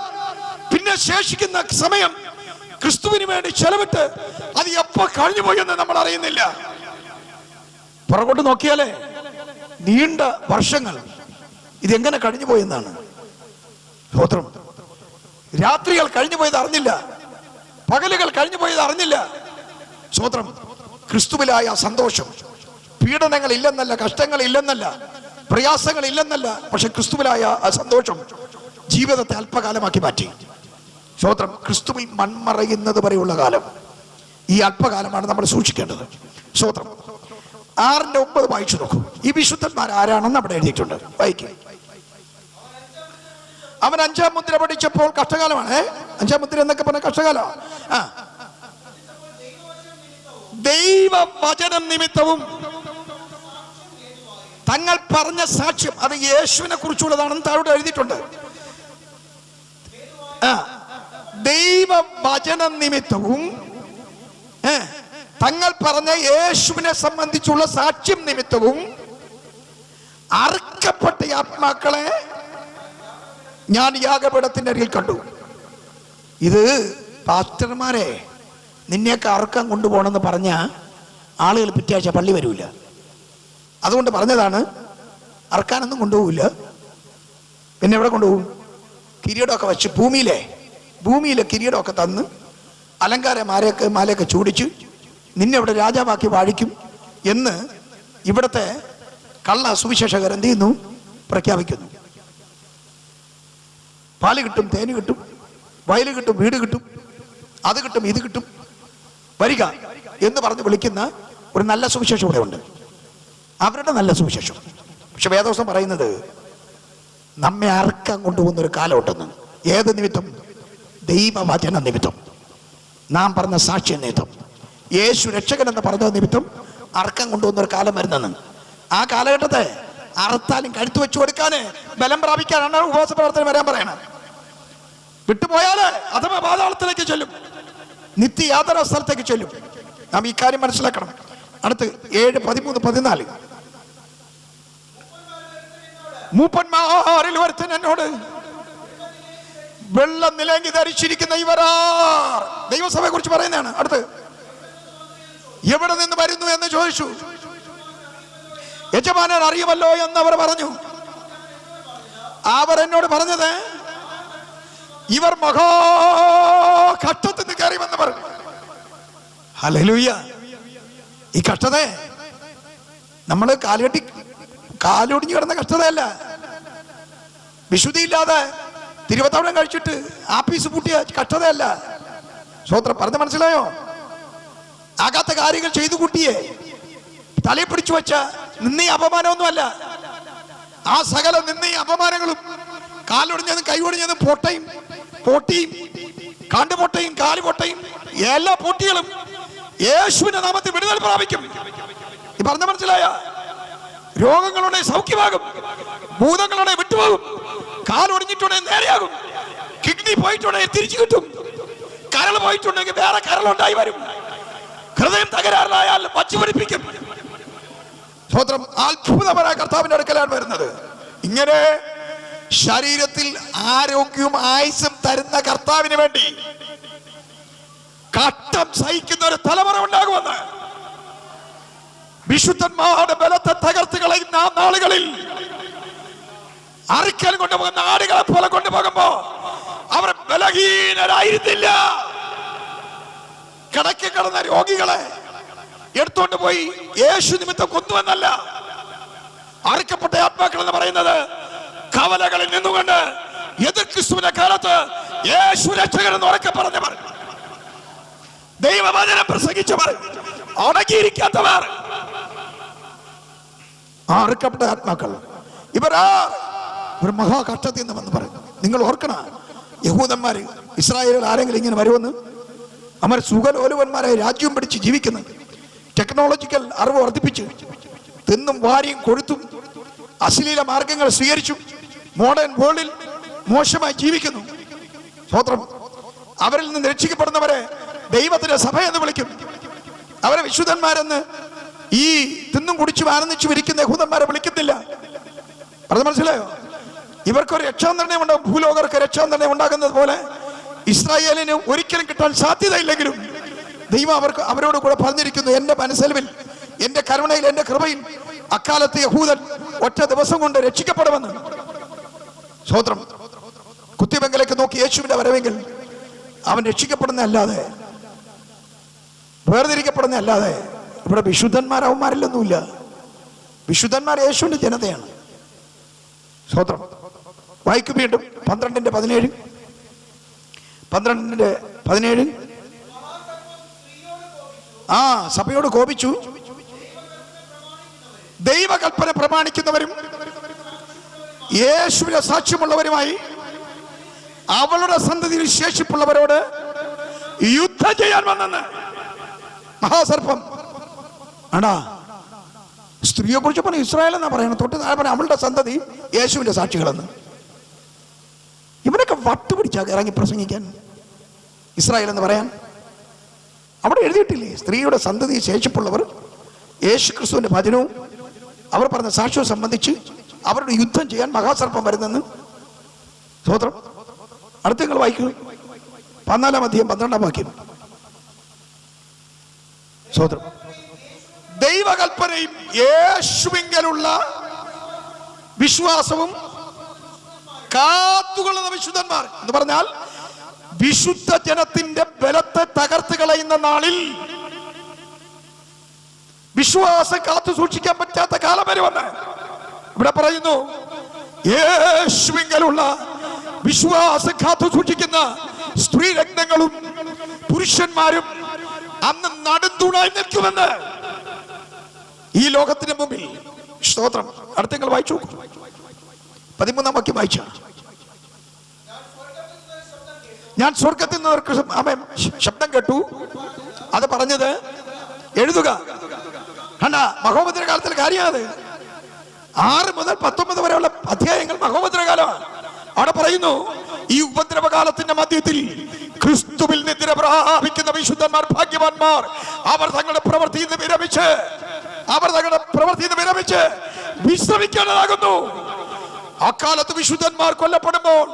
പിന്നെ ശേഷിക്കുന്ന സമയം ക്രിസ്തുവിന് വേണ്ടി ചെലവിട്ട് അത് എപ്പോ കഴിഞ്ഞു പോയെന്ന് നമ്മൾ അറിയുന്നില്ല. പുറകോട്ട് നോക്കിയാലേ നീണ്ട വർഷങ്ങൾ ഇതെങ്ങനെ കഴിഞ്ഞു പോയെന്നാണ്. സ്തോത്രം. രാത്രികൾ കഴിഞ്ഞു പോയത് അറിഞ്ഞില്ല, പകലുകൾ കഴിഞ്ഞു പോയത് അറിഞ്ഞില്ല. സ്തോത്രം. ക്രിസ്തുവിലായ സന്തോഷം, പീഡനങ്ങൾ ഇല്ലെന്നല്ല, കഷ്ടങ്ങൾ ഇല്ലെന്നല്ല, പ്രയാസങ്ങൾ ഇല്ലെന്നല്ല, പക്ഷെ ക്രിസ്തുവിലായ ആ സന്തോഷം ജീവിതത്തെ അല്പകാലമാക്കി മാറ്റി. സ്തോത്രം. ക്രിസ്തുവിൽ മൺമറയുന്നത് വരെയുള്ള കാലം, ഈ അല്പകാലമാണ് നമ്മൾ സൂക്ഷിക്കേണ്ടത്. സ്തോത്രം. 6:9 വായിച്ചു നോക്കൂ. ഈ വിശുദ്ധന്മാർ ആരാണെന്ന് അവിടെ എഴുതിയിട്ടുണ്ട്. വായിക്കും. അവൻ 5-ാം മുദ്ര പഠിച്ചപ്പോൾ കഷ്ടകാലമാണ്. 5-ാം മുദ്ര എന്നൊക്കെ പറഞ്ഞ കഷ്ടകാലം. ദൈവവചനം നിമിത്തവും തങ്ങൾ പറഞ്ഞ സാക്ഷ്യം, അത് യേശുവിനെ കുറിച്ചുള്ളതാണെന്ന് താഴോട്ട് എഴുതിയിട്ടുണ്ട്. ദൈവവചനം നിമിത്തവും തങ്ങൾ പറഞ്ഞ യേശുവിനെ സംബന്ധിച്ചുള്ള സാക്ഷ്യം നിമിത്തവും അറുക്കപ്പെട്ട ആത്മാക്കളെ ഞാൻ യാഗപീഠത്തിന്റെ അരികിൽ കണ്ടു. ഇത് പാസ്റ്റർമാരെ നിന്നെയൊക്കെ അറുക്കാൻ കൊണ്ടുപോകണമെന്ന് പറഞ്ഞ ആളുകൾ പിറ്റാഴ്ച പള്ളി വരൂല. അതുകൊണ്ട് പറഞ്ഞതാണ്, അറുക്കാനൊന്നും കൊണ്ടുപോകില്ല. പിന്നെ എവിടെ കൊണ്ടുപോകും? കിരീടമൊക്കെ വെച്ച് ഭൂമിയിലെ കിരീടമൊക്കെ തന്ന് മാലയൊക്കെ ചൂടിച്ച് നിന്നെ ഇവിടെ രാജാവാക്കി വാഴിക്കും എന്ന് ഇവിടുത്തെ കള്ള സുവിശേഷകർ എന്ത് ചെയ്യുന്നു? പ്രഖ്യാപിക്കുന്നു. പാല് കിട്ടും, തേന് കിട്ടും, വയല് കിട്ടും, വീട് കിട്ടും, അത് കിട്ടും, ഇത് കിട്ടും, വരിക എന്ന് പറഞ്ഞ് വിളിക്കുന്ന ഒരു നല്ല സുവിശേഷം ഇവിടെ ഉണ്ട്, അവരുടെ നല്ല സുവിശേഷം. പക്ഷെ വേദവസ്തം പറയുന്നത് നമ്മെ അറുക്കാൻ കൊണ്ടുപോകുന്ന ഒരു കാലമുണ്ടെന്ന്. ഏത് നിമിത്തം? ദൈവവചന നിമിത്തം, നാം പറഞ്ഞ സാക്ഷ്യ നിമിത്തം, യേശു രക്ഷകൻ എന്ന് പറഞ്ഞ നിമിത്തം അറുക്കാൻ കൊണ്ടുപോകുന്ന ഒരു കാലം വരുന്നെന്ന്. ആ കാലഘട്ടത്തെ അറുത്താലും കഴുത്ത് വെച്ചു കൊടുക്കാന് ബലം പ്രാപിക്കാനാണ് ഉപവാസ പ്രവർത്തനം വരാൻ പറയണത്. വിട്ടുപോയാല് അഥവാ പാതാളത്തിലേക്ക് ചെല്ലും, നിത്യയാതന സ്ഥലത്തേക്ക് ചെല്ലും. നാം ഈ കാര്യം മനസ്സിലാക്കണം. അടുത്ത് 7, 13, 14. മൂപ്പന്മാരിൽ ഒരുത്തൻ എന്നോട്, വെള്ളം നിലങ്കി ധരിച്ചിരിക്കുന്ന ഇവരാർ? ദൈവസഭയെ കുറിച്ച് പറയുന്നതാണ്. അടുത്ത്, എവിടെ നിന്ന് വരുന്നു എന്ന് ചോദിച്ചു. യജമാനൻ അറിയുമല്ലോ എന്നവർ പറഞ്ഞു. അവർ എന്നോട് പറഞ്ഞത്, ഇവർ മഹാകഷ്ടത്തിൽ നിന്ന് കയറി വന്ന് പറഞ്ഞു. ഹല്ലേലൂയ. ഈ കഷ്ടത നമ്മൾ കാലൊടിഞ്ഞു കിടന്ന കഷ്ടതയല്ല. വിശുദ്ധിയില്ലാതെ തിരുവത്താവളം കഴിച്ചിട്ട് ആപ്പീസ് പൂട്ടിയ കഷ്ടതയല്ല. സ്വോത്രം. പറഞ്ഞ മനസ്സിലായോ? ആകാത്ത കാര്യങ്ങൾ ചെയ്തു കൂട്ടിയേ തലയെ പിടിച്ചു വെച്ച നിന്നീ അപമാനമൊന്നുമല്ല. ആ സകല നിന്നീ അപമാനങ്ങളും കാലൊടിഞ്ഞതും കൈ ഒടിഞ്ഞതും പോട്ടിയും കണ്ടുപൊട്ടയും കാലുപൊട്ടയും എല്ലാ പൊട്ടികളും യേശുവിന്റെ നാമത്തിൽ വിടുതൽ പ്രാപിക്കും. ഈ പറഞ്ഞ മനസ്സിലായ? രോഗങ്ങളുടെ സൗഖ്യമാകും, ഭൂതങ്ങളുടെ വിട്ടുപോകും, കാലൊടിഞ്ഞിട്ടുണ്ടെങ്കിൽ നേരെയാകും, കിഡ്നി പോയിട്ടുണ്ടെങ്കിൽ തിരിച്ചു കിട്ടും, കരൾ പോയിട്ടുണ്ടെങ്കിൽ വേറെ കരളുണ്ടായി വരും, ഹൃദയം തകരാറിലായാൽ വച്ചു പിടിപ്പിക്കും. സ്വതന്ത്രം അത്ഭുതപരമായ കർത്താവിന്റെ അടുക്കലാണ് വരുന്നത്. ഇങ്ങനെ ശരീരത്തിൽ ആരോഗ്യവും ആയുസ്സും തരുന്ന കർത്താവിന് വേണ്ടി കഷ്ടം സഹിക്കുന്ന ഒരു തലമുറ ഉണ്ടാകുമെന്ന് വിശുദ്ധന്മാരുടെ ബലത്തെ തകർത്ത് കളയുന്ന നാളുകളിൽ അറുക്കൽ കൊണ്ടുപോകുന്ന ആടുകളെ പോലെ കൊണ്ടുപോകുമ്പോ അവർ ബലഹീനരായിരുന്നില്ല. കിടക്കി കിടന്ന രോഗികളെ എടുത്തോണ്ട് പോയി യേശു നിമിത്തം കൊന്നുവെന്നല്ല. അറുക്കപ്പെട്ട ആത്മാക്കൾ എന്ന് പറയുന്നത് കവലകളിൽ നിന്നുകൊണ്ട് എതിർ ക്രിസ്തുവിന്റെ കാലത്ത് യേശു രക്ഷകരെന്ന് ഉറക്കെ പറഞ്ഞവർ, ദൈവവചനം പ്രസംഗിച്ചവർ, അടങ്ങിയിരിക്കാത്തവർ, ആ അറുക്കപ്പെട്ട ആത്മാക്കൾ ഇവർ മഹാകഷ്ടത്തിൽ നിന്ന് വന്ന് പറയും. നിങ്ങൾ ഓർക്കണം, യഹൂദന്മാര് ഇസ്രായേലിൽ ആരെങ്കിലും ഇങ്ങനെ വരുമെന്ന്? അവർ സുഖലോലുവന്മാരായി രാജ്യം പിടിച്ച് ജീവിക്കുന്നു, ടെക്നോളജിക്കൽ അറിവ് വർദ്ധിപ്പിച്ച് തിന്നും വാരിയും കൊഴുത്തും അശ്ലീല മാർഗങ്ങൾ സ്വീകരിച്ചും മോഡേൺ വേൾഡിൽ മോശമായി ജീവിക്കുന്നു. സ്വതന്ത്രം അവരിൽ നിന്ന് രക്ഷിക്കപ്പെടുന്നവരെ ദൈവത്തിന്റെ സഭ എന്ന് വിളിക്കും. അവരെ വിശുദ്ധന്മാരെന്ന് ഈ തിന്നും കുടിച്ചും ആനന്ദിച്ചു ഇരിക്കുന്ന യഹൂദന്മാരെ വിളിക്കുന്നില്ല. പറഞ്ഞ മനസ്സിലായോ? ഇവർക്കൊരു രക്ഷാനിർണയം ഉണ്ടാകും. ഭൂലോകർക്ക് രക്ഷാനിർണയം ഉണ്ടാകുന്നത് പോലെ ഇസ്രായേലിന് ഒരിക്കലും കിട്ടാൻ സാധ്യതയില്ലെങ്കിലും ദൈവം അവരോട് കൂടെ പറഞ്ഞിരിക്കുന്നു, എന്റെ മനസ്സലിവിൽ, എന്റെ കരുണയിൽ, എന്റെ കൃപയിൽ അക്കാലത്ത് യഹൂദൻ ഒറ്റ ദിവസം കൊണ്ട് രക്ഷിക്കപ്പെടുമെന്ന്. സ്വതന്ത്രം കുത്തിബെങ്കിലേക്ക് നോക്കി യേശുവിന്റെ വരവെങ്കിൽ അവൻ രക്ഷിക്കപ്പെടുന്ന അല്ലാതെ, വേർതിരിക്കപ്പെടുന്ന അല്ലാതെ ഇവിടെ വിശുദ്ധന്മാർ അവന്മാരിലൊന്നുമില്ല. വിശുദ്ധന്മാർ യേശുവിന്റെ ജനതയാണ്. സ്വതന്ത്രം വായിക്കും വീണ്ടും 12:17. ആ സഭയോട് കോപിച്ചു, ദൈവകൽപ്പന പ്രമാണിക്കുന്നവരും യേശുവിനെ സാക്ഷ്യമുള്ളവരുമായി അവളുടെ സന്തതിയിൽ ശേഷിപ്പുള്ളവരോട് യുദ്ധം ചെയ്യാൻ വന്നെന്ന്. മഹാസർപ്പം ആണാ സ്ത്രീയെ കുറിച്ച് പറഞ്ഞ ഇസ്രായേൽ എന്നാ പറയണം. തൊട്ട് താഴെ പറഞ്ഞ അവളുടെ സന്തതി യേശുവിന്റെ സാക്ഷികളെന്ന്. ഇവനൊക്കെ വട്ടുപിടിച്ചാ ഇറങ്ങി പ്രസംഗിക്കാൻ, ഇസ്രായേൽ എന്ന് പറയാൻ. അവിടെ എഴുതിയിട്ടില്ലേ സ്ത്രീയുടെ സന്തതി ശേഷിപ്പുള്ളവർ യേശു ക്രിസ്തുവിന്റെ ഭജനവും അവർ പറഞ്ഞ സാക്ഷ്യവും സംബന്ധിച്ച് അവരുടെ യുദ്ധം ചെയ്യാൻ മഹാസർപ്പം വരുന്നെന്ന്. സ്വതന്ത്രം അടുത്ത നിങ്ങൾ വായിക്കൂ, 14:12 സ്വതന്ത്രം ദൈവകൽപ്പനയും യേശുവിങ്കലുള്ള വിശ്വാസവും കാത്തുകൊള്ളുന്ന വിശുദ്ധന്മാർ എന്ന് പറഞ്ഞാൽ വിശുദ്ധ ജനത്തിന്റെ ബലത്തെ തകർത്ത് കളയുന്ന നാളിൽ വിശ്വാസം കാത്തു സൂക്ഷിക്കാൻ പറ്റാത്ത കാലം വരുമെന്ന് ഇവിടെ പറയുന്നു. യേശുവിങ്കലുള്ള വിശ്വാസം കാത്തു സൂക്ഷിക്കുന്ന സ്ത്രീ രത്നങ്ങളും പുരുഷന്മാരും അന്ന് നടുന്തൂണായി നിൽക്കുമെന്ന് ഈ ലോകത്തിന് മുമ്പിൽ. സ്തോത്രം. അടുത്ത നിങ്ങൾ വായിച്ചു 13 വാക്യം വായിച്ച, ഞാൻ സ്വർഗത്തിൽ നിന്ന് ശബ്ദം കേട്ടു. അത് പറഞ്ഞത് എഴുതുക. കണ്ട, മഹോപദ്ര കാലത്തിലെ കാര്യമാണ്. 6 മുതൽ 19 വരെയുള്ള അധ്യായങ്ങൾ മഹോപദ്രകാലമാണ്. അവിടെ പറയുന്നു, ഈ ഉപദ്രവകാലത്തിന്റെ മധ്യത്തിൽ ക്രിസ്തുവിൽ നിദ്ര പ്രാപിക്കുന്ന വിശുദ്ധന്മാർ ഭാഗ്യവാന്മാർ. അവർ തങ്ങളുടെ പ്രവൃത്തിയിൽ നിന്ന് വിരമിച്ച് വിശ്രമിക്കേണ്ടതാകുന്നു. അക്കാലത്ത് വിശുദ്ധന്മാർ കൊല്ലപ്പെടുമ്പോൾ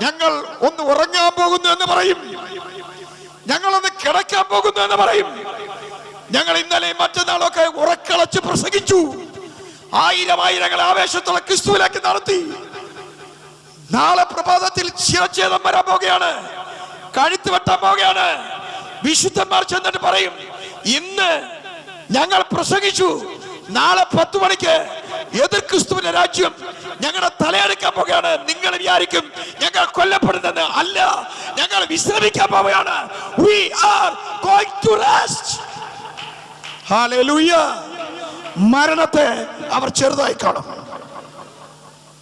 ഞങ്ങൾ ഒന്ന് ഉറങ്ങാൻ പോകുന്നു എന്ന് പറയും, ഞങ്ങളൊന്ന് കിടക്കാൻ പോകുന്നു എന്ന് പറയും. ഞങ്ങൾ ഇന്നലെയും മറ്റന്നാളൊക്കെ ഉറക്കളച്ച് പ്രസംഗിച്ചു, ആയിരങ്ങളെ ആവേശത്തോടെ ക്രിസ്തുവിലേക്ക് നടത്തി. നാളെ പ്രഭാതത്തിൽ ശിരച്ഛേദം വരാൻ പോകുകയാണ്, കഴുത്ത് വെട്ടാൻ പോകുകയാണ്. വിശുദ്ധന്മാർ ചെന്നിട്ട് പറയും, ഇന്ന് ഞങ്ങൾ പ്രസംഗിച്ചു, നാളെ 10 മണിക്ക് എതിർ ക്രിസ്തുവിന്റെ രാജ്യം ഞങ്ങളുടെ തലയെടുക്കാൻ പോകുകയാണ്. നിങ്ങൾ വിചാരിക്കും ഞങ്ങൾ കൊല്ലപ്പെടുന്നത് അല്ല, ഞങ്ങൾ വിശ്രമിക്കാൻ പോവുകയാണ്. We are going to rest. Hallelujah. മരണത്തെ അവർ ചെറുതായി കാണും,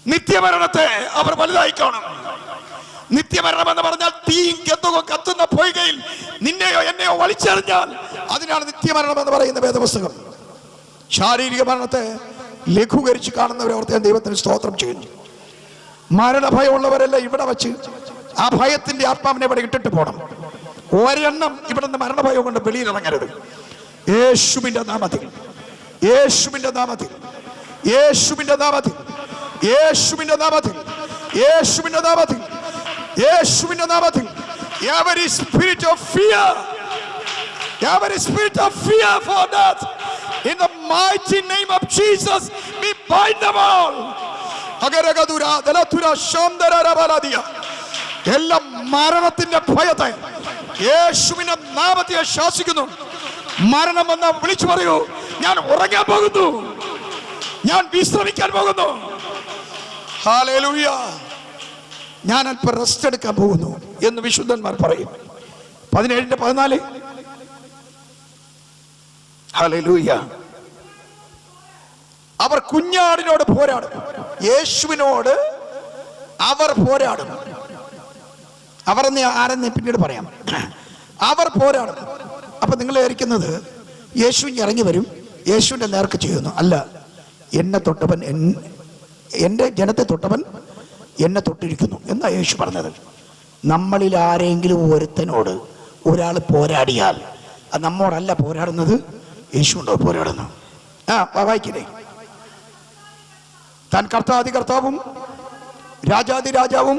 നിത്യമരണത്തെ അവർ വലുതായി കാണും. നിത്യമരണം എന്ന് പറഞ്ഞാൽ തീയും ഗന്ധവും കത്തുന്ന പൊയ്കയിൽ നിന്നെയോ എന്നെയോ വലിച്ചെറിഞ്ഞാൽ അതിനാണ് നിത്യമരണം എന്ന് പറയുന്ന വേദപുസ്തകം. ശാരീരിക മരണത്തെ ലഘൂകരിച്ച് കാണുന്നവരെ ഓർത്ത് ഞാൻ ദൈവത്തിന് സ്തോത്രം ചെയ്യുന്നു. മരണഭയമുള്ളവരെല്ലാം ഇവിടെ വച്ച് ആ ഭയത്തിന്റെ ആത്മാവിനെ ഇവിടെ ഇട്ടിട്ട് പോകണം. ഒരെണ്ണം ഇവിടെ നിന്ന് മരണഭയം കൊണ്ട് വെളിയിലിറങ്ങരുത്. യേശുവിന്റെ നാമത്തിൽ, യേശുവിന്റെ നാമത്തിൽ, യേശുവിന്റെ നാമത്തിൽ, യേശുവിന്റെ നാമത്തിൽ, യേശുവിന്റെ നാമത്തിൽ, യേശുവിന്റെ നാമത്തിൽ every spirit of fear, every spirit of fear for death, in the mighty name of Jesus we bind them all. അഗരഗദുര ദലതുര ശാന്തരരബലദിയ എല്ലാ മരണത്തിന്റെ ഭയത്തെ യേശുവിന്റെ നാമത്തിൽ ശാസിക്കുന്നു. മരണം വന്ന വിളിച്ചു പറയൂ, ഞാൻ ഉറങ്ങാൻ പോകുന്നു, ഞാൻ വിശ്രമിക്കാൻ പോകുന്നു. ഹല്ലേലൂയ, ഞാൻ അല്പം റെസ്റ്റ് എടുക്കാൻ പോകുന്നു എന്ന് വിശുദ്ധന്മാർ പറയും. 17:14. ഹല്ലേലൂയ. അവർ കുഞ്ഞാടിനോട് പോരാടും. യേശുവിനോട് അവർ പോരാടും. അവർ ആരെന്ന് പിന്നീട് പറയാം. അവർ പോരാടും. അപ്പൊ നിങ്ങൾ വിചാരിക്കുന്നത് യേശു ഇറങ്ങി വരും, യേശുവിന്റെ നേർക്ക് ചെയ്യുന്നു. അല്ല, എന്നെ തൊട്ടവൻ, എൻ്റെ ജനത്തെ തൊട്ടവൻ എന്നെ തൊട്ടിരിക്കുന്നു എന്നാ യേശു പറഞ്ഞത്. നമ്മളിൽ ആരെങ്കിലും ഒരുത്തനോട് ഒരാൾ പോരാടിയാൽ അത് നമ്മോടല്ല പോരാടുന്നത്, യേശുണ്ടോ പോരാടുന്നു. വായിക്കില്ലേ, താൻ കർത്താതി കർത്താവും രാജാതി രാജാവും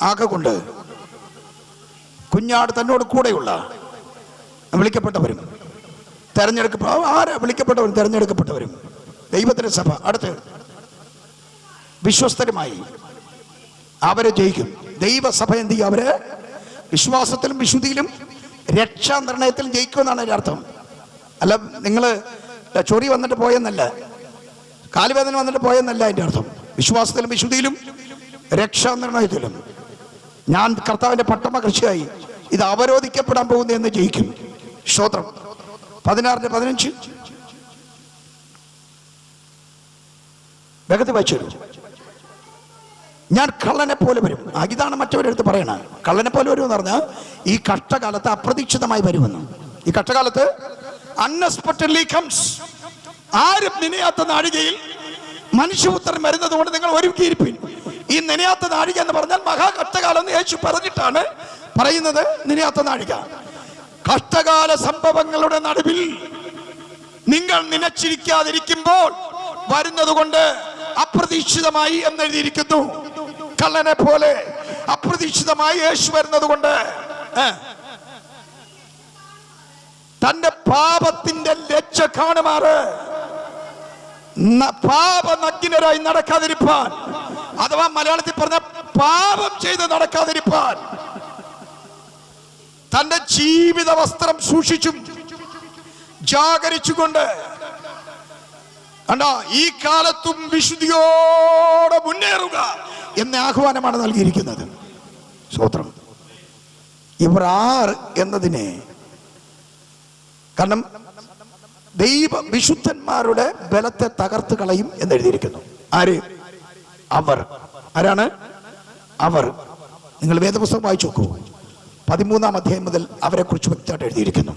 ആകൊണ്ട് കുഞ്ഞാട് തന്നോട് കൂടെയുള്ള വിളിക്കപ്പെട്ടവരും വിളിക്കപ്പെട്ടവരും തെരഞ്ഞെടുക്കപ്പെട്ടവരും ദൈവത്തിന്റെ സഭ അടുത്ത് വിശ്വസ്തരുമായി അവരെ ജയിക്കും. ദൈവസഭ എന്ത് ചെയ്യും? അവരെ വിശ്വാസത്തിലും വിശുദ്ധിയിലും രക്ഷാനിർണയത്തിലും ജയിക്കുമെന്നാണ് അതിന്റെ അർത്ഥം. അല്ല, നിങ്ങൾ ചൊറി വന്നിട്ട് പോയെന്നല്ല, കാലുവേദന വന്നിട്ട് പോയെന്നല്ല അതിന്റെ അർത്ഥം. വിശ്വാസത്തിലും വിശുദ്ധിയിലും രക്ഷാനിർണയത്തിലും ഞാൻ കർത്താവിന്റെ പട്ടമകർച്ചയായി ഇത് അവരോധിക്കപ്പെടാൻ പോകുന്നു എന്ന് ജയിക്കും. സ്തോത്രം. 16:15 വേഗത്തിൽ വായിച്ചു. ഞാൻ കള്ളനെ പോലെ വരും. ഇതാണ് മറ്റവരെടുത്ത് പറയണ. കള്ളനെ പോലെ വരും എന്ന് പറഞ്ഞാൽ ഈ കഷ്ടകാലത്ത് അപ്രതീക്ഷിതമായി വരുമെന്ന്. ഈ കഷ്ടകാലത്ത് അൺഎക്സ്പെക്ടഡ്ലി കംസ്. ആരും നനയാത്ത നാഴികയിൽ മനുഷ്യപുത്രൻ വരുന്നത് കൊണ്ട് നിങ്ങൾ ഒരുക്കിയിരിപ്പിൻ. ഈ നനയാത്ത നാഴിക എന്ന് പറഞ്ഞാൽ മഹാകഷ്ടകാലം എന്ന് യേശു പറഞ്ഞിട്ടാണ് പറയുന്നത്. നനയാത്ത നാഴിക കഷ്ടകാല സംഭവങ്ങളുടെ നടുവിൽ നിങ്ങൾ നനച്ചിരിക്കാതിരിക്കുമ്പോൾ വരുന്നത് കൊണ്ട് അപ്രതീക്ഷിതമായി എന്നെഴുതിയിരിക്കുന്നു. കള്ളനെ പോലെ അപ്രതീക്ഷിതമായി യേശു വരുന്നത് കൊണ്ട് തന്റെ പാപത്തിന്റെ ലജ്ജ കാണുമാറ് പാപനഗ്നരായി നടക്കാതിരിപ്പാൻ, അഥവാ മലയാളത്തിൽ പറഞ്ഞ പാപം ചെയ്ത് നടക്കാതിരിപ്പാൻ തന്റെ ജീവിത വസ്ത്രം സൂക്ഷിച്ചും ജാഗരിച്ചുകൊണ്ട് കണ്ടോ ഈ കാലത്തും വിശുദ്ധിയോടെ മുന്നേറുക എന്ന ആഹ്വാനമാണ് നൽകിയിരിക്കുന്നത്. സ്തോത്രം. ഇവർ ആർ എന്നതിനെ കാരണം വിശുദ്ധന്മാരുടെ ബലത്തെ തകർത്ത് കളയും എന്നെഴുതിയിരിക്കുന്നു. ആര്? അവർ. ആരാണ് അവർ? നിങ്ങൾ വേദപുസ്തകം വായിച്ചു നോക്കൂ. 13-ാം അധ്യായം മുതൽ അവരെ കുറിച്ച് വ്യക്തമായിട്ട് എഴുതിയിരിക്കുന്നു.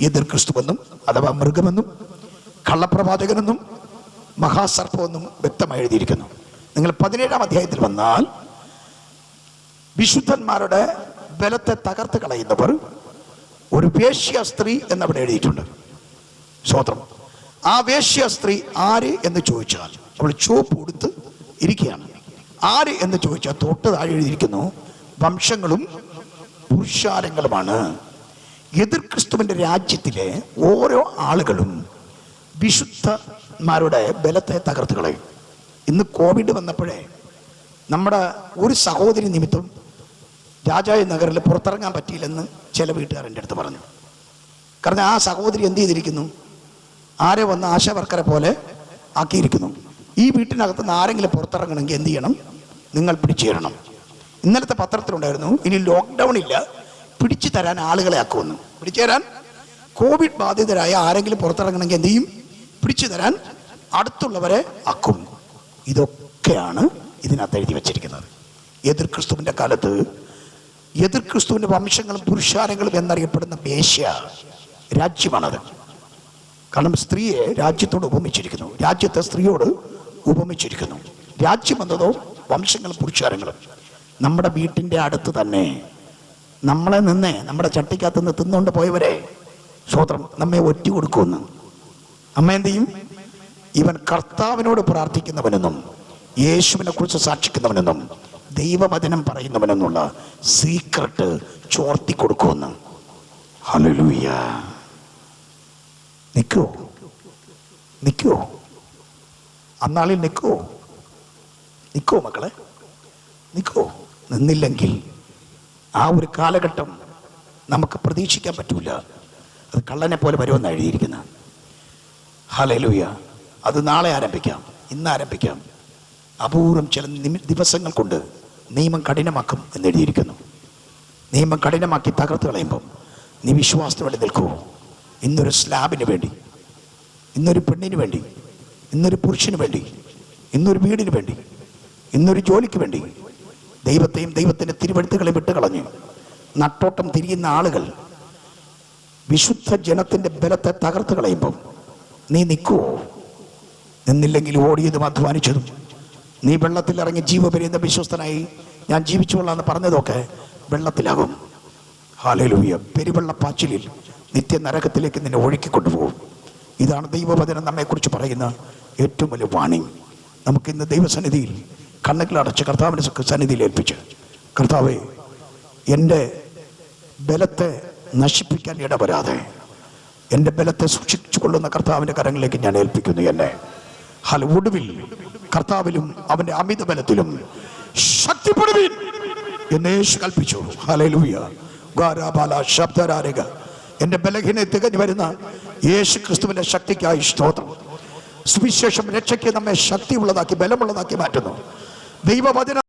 എതിർ ക്രിസ്തുവെന്നും അഥവാ മൃഗമെന്നും കള്ളപ്രവാചകനെന്നും മഹാസർപ്പമെന്നും വ്യക്തമായി എഴുതിയിരിക്കുന്നു. നിങ്ങൾ 17-ാം അധ്യായത്തിൽ വന്നാൽ വിശുദ്ധന്മാരുടെ ബലത്തെ തകർത്ത് കളയുന്നവർ ഒരു വേശ്യ സ്ത്രീ എന്നവിടെ എഴുതിയിട്ടുണ്ട്. സ്തോത്രം. ആ വേശ്യ സ്ത്രീ ആര് എന്ന് ചോദിച്ചാൽ അവൾ ചുവപ്പ് കൊടുത്ത് ഇരിക്കുകയാണ്. ആര് എന്ന് ചോദിച്ചാൽ തൊട്ട് താഴെ എഴുതിയിരിക്കുന്നു വംശങ്ങളും പുരുഷാരങ്ങളുമാണ്. എതിർ ക്രിസ്തുവിന്റെ രാജ്യത്തിലെ ഓരോ ആളുകളും വിശുദ്ധന്മാരുടെ ബലത്തെ തകർത്ത് കളയും. ഇന്ന് കോവിഡ് വന്നപ്പോഴേ നമ്മുടെ ഒരു സഹോദരി നിമിത്തം രാജായി നഗറിൽ പുറത്തിറങ്ങാൻ പറ്റിയില്ലെന്ന് ചില വീട്ടുകാരെൻ്റെ അടുത്ത് പറഞ്ഞു. കാരണം ആ സഹോദരി എന്ത് ചെയ്തിരിക്കുന്നു? ആരെ വന്ന് ആശാവർക്കരെ പോലെ ആക്കിയിരിക്കുന്നു. ഈ വീട്ടിനകത്ത് നിന്ന് ആരെങ്കിലും പുറത്തിറങ്ങണമെങ്കിൽ എന്ത് ചെയ്യണം? നിങ്ങൾ പിടിച്ചു തരണം. ഇന്നലത്തെ പത്രത്തിലുണ്ടായിരുന്നു, ഇനി ലോക്ക്ഡൗൺ ഇല്ല, പിടിച്ചു തരാൻ ആളുകളെ ആക്കുമെന്ന്. പിടിച്ചു തരാൻ കോവിഡ് ബാധിതരായ ആരെങ്കിലും പുറത്തിറങ്ങണമെങ്കിൽ എന്ത് ചെയ്യും? പിടിച്ചു തരാൻ അടുത്തുള്ളവരെ ആക്കും. ഇതൊക്കെയാണ് ഇതിനകത്ത് എഴുതി വച്ചിരിക്കുന്നത്. എതിർ ക്രിസ്തുവിൻ്റെ കാലത്ത് എതിർ ക്രിസ്തുവിൻ്റെ വംശങ്ങളും പുരുഷാരങ്ങളും എന്നറിയപ്പെടുന്ന മേശ്യ രാജ്യമാണത്. കാരണം സ്ത്രീയെ രാജ്യത്തോട് ഉപമിച്ചിരിക്കുന്നു, രാജ്യത്തെ സ്ത്രീയോട് ഉപമിച്ചിരിക്കുന്നു. രാജ്യം എന്നതോ വംശങ്ങളും പുരുഷാരങ്ങളും. നമ്മുടെ വീട്ടിൻ്റെ അടുത്ത് തന്നെ നമ്മളെ നമ്മുടെ ചട്ടിക്കകത്ത് നിന്ന് തിന്നുകൊണ്ട് പോയവരെ സ്വോത്രം നമ്മെ ഒറ്റ കൊടുക്കുമെന്ന്. അമ്മ എന്ത് ചെയ്യും? ഇവൻ കർത്താവിനോട് പ്രാർത്ഥിക്കുന്നവനെന്നും യേശുവിനെ കുറിച്ച് സാക്ഷിക്കുന്നവനെന്നും ദൈവവചനം പറയുന്നവനെന്നുള്ള സീക്രട്ട് ചോർത്തി കൊടുക്കുമെന്ന്. ഹല്ലേലൂയ. നിൽക്കുവോ? അന്നാളിൽ നിൽക്കുവോ മക്കളെ? നിൽക്കുവോ? നിന്നില്ലെങ്കിൽ ആ ഒരു കാലഘട്ടം നമുക്ക് പ്രതീക്ഷിക്കാൻ പറ്റൂല. അത് കള്ളനെ പോലെ വരുമെന്ന് എഴുതിയിരിക്കുന്നത്. ഹല്ലേലൂയ. അത് നാളെ ആരംഭിക്കാം, ഇന്ന് ആരംഭിക്കാം. അപൂർവം ചില ദിവസങ്ങൾ കൊണ്ട് നിയമം കഠിനമാക്കും എന്നെഴുതിയിരിക്കുന്നു. നിയമം കഠിനമാക്കി തകർത്ത് കളയുമ്പം നീ വിശ്വാസത്തിന് വേണ്ടി നിൽക്കുമോ? ഇന്നൊരു സ്ലാബിന് വേണ്ടി, ഇന്നൊരു പെണ്ണിന് വേണ്ടി, ഇന്നൊരു പുരുഷന് വേണ്ടി, ഇന്നൊരു വീടിന് വേണ്ടി, ഇന്നൊരു ജോലിക്ക് വേണ്ടി ദൈവത്തെയും ദൈവത്തിൻ്റെ തിരുവെഴുത്തുകളെ വിട്ടുകളഞ്ഞ് നട്ടോട്ടം തിരിയുന്ന ആളുകൾ വിശുദ്ധ ജനത്തിൻ്റെ ബലത്തെ തകർത്ത് കളയുമ്പം നീ നിൽക്കുമോ? നിന്നില്ലെങ്കിൽ ഓടിയതും അധ്വാനിച്ചതും നീ വെള്ളത്തിലിറങ്ങി ജീവപര്യന്തം വിശ്വസ്തനായി ഞാൻ ജീവിച്ചുകൊള്ളാന്ന് പറഞ്ഞതൊക്കെ വെള്ളത്തിലാകും. ഹല്ലേലൂയ. പെരുവെള്ളപ്പാച്ചിലിൽ നിത്യ നരകത്തിലേക്ക് നിന്നെ ഒഴുക്കിക്കൊണ്ടുപോകും. ഇതാണ് ദൈവവചനം നമ്മെക്കുറിച്ച് പറയുന്ന ഏറ്റവും വലിയ വാണിംഗ്. നമുക്കിന്ന് ദൈവസന്നിധിയിൽ കണ്ണുകളടച്ച് കർത്താവിൻ്റെ സന്നിധിയിൽ ഏൽപ്പിച്ച്, കർത്താവേ, എൻ്റെ ബലത്തെ നശിപ്പിക്കാൻ ഇടവരാതെ എൻ്റെ ബലത്തെ സൂക്ഷിച്ചു കൊള്ളുന്ന കർത്താവിൻ്റെ കരങ്ങളിലേക്ക് ഞാൻ ഏൽപ്പിക്കുന്നു എന്നെ. ഒടുവിൽ കർത്താവിലും അവൻ്റെ അമിത ബലത്തിലും ശക്തിപ്പെടുവീൻ എന്ന് യേശു കൽപ്പിച്ചു. ഹല്ലേലൂയ. എൻ്റെ ബലഹീനത തികഞ്ഞു വരുന്ന യേശു ക്രിസ്തുവിൻ്റെ ശക്തിക്കായി സ്തോത്രം. സുവിശേഷം രക്ഷയ്ക്ക് നമ്മെ ശക്തിയുള്ളതാക്കി ബലമുള്ളതാക്കി മാറ്റുന്നു. ദൈവവചനം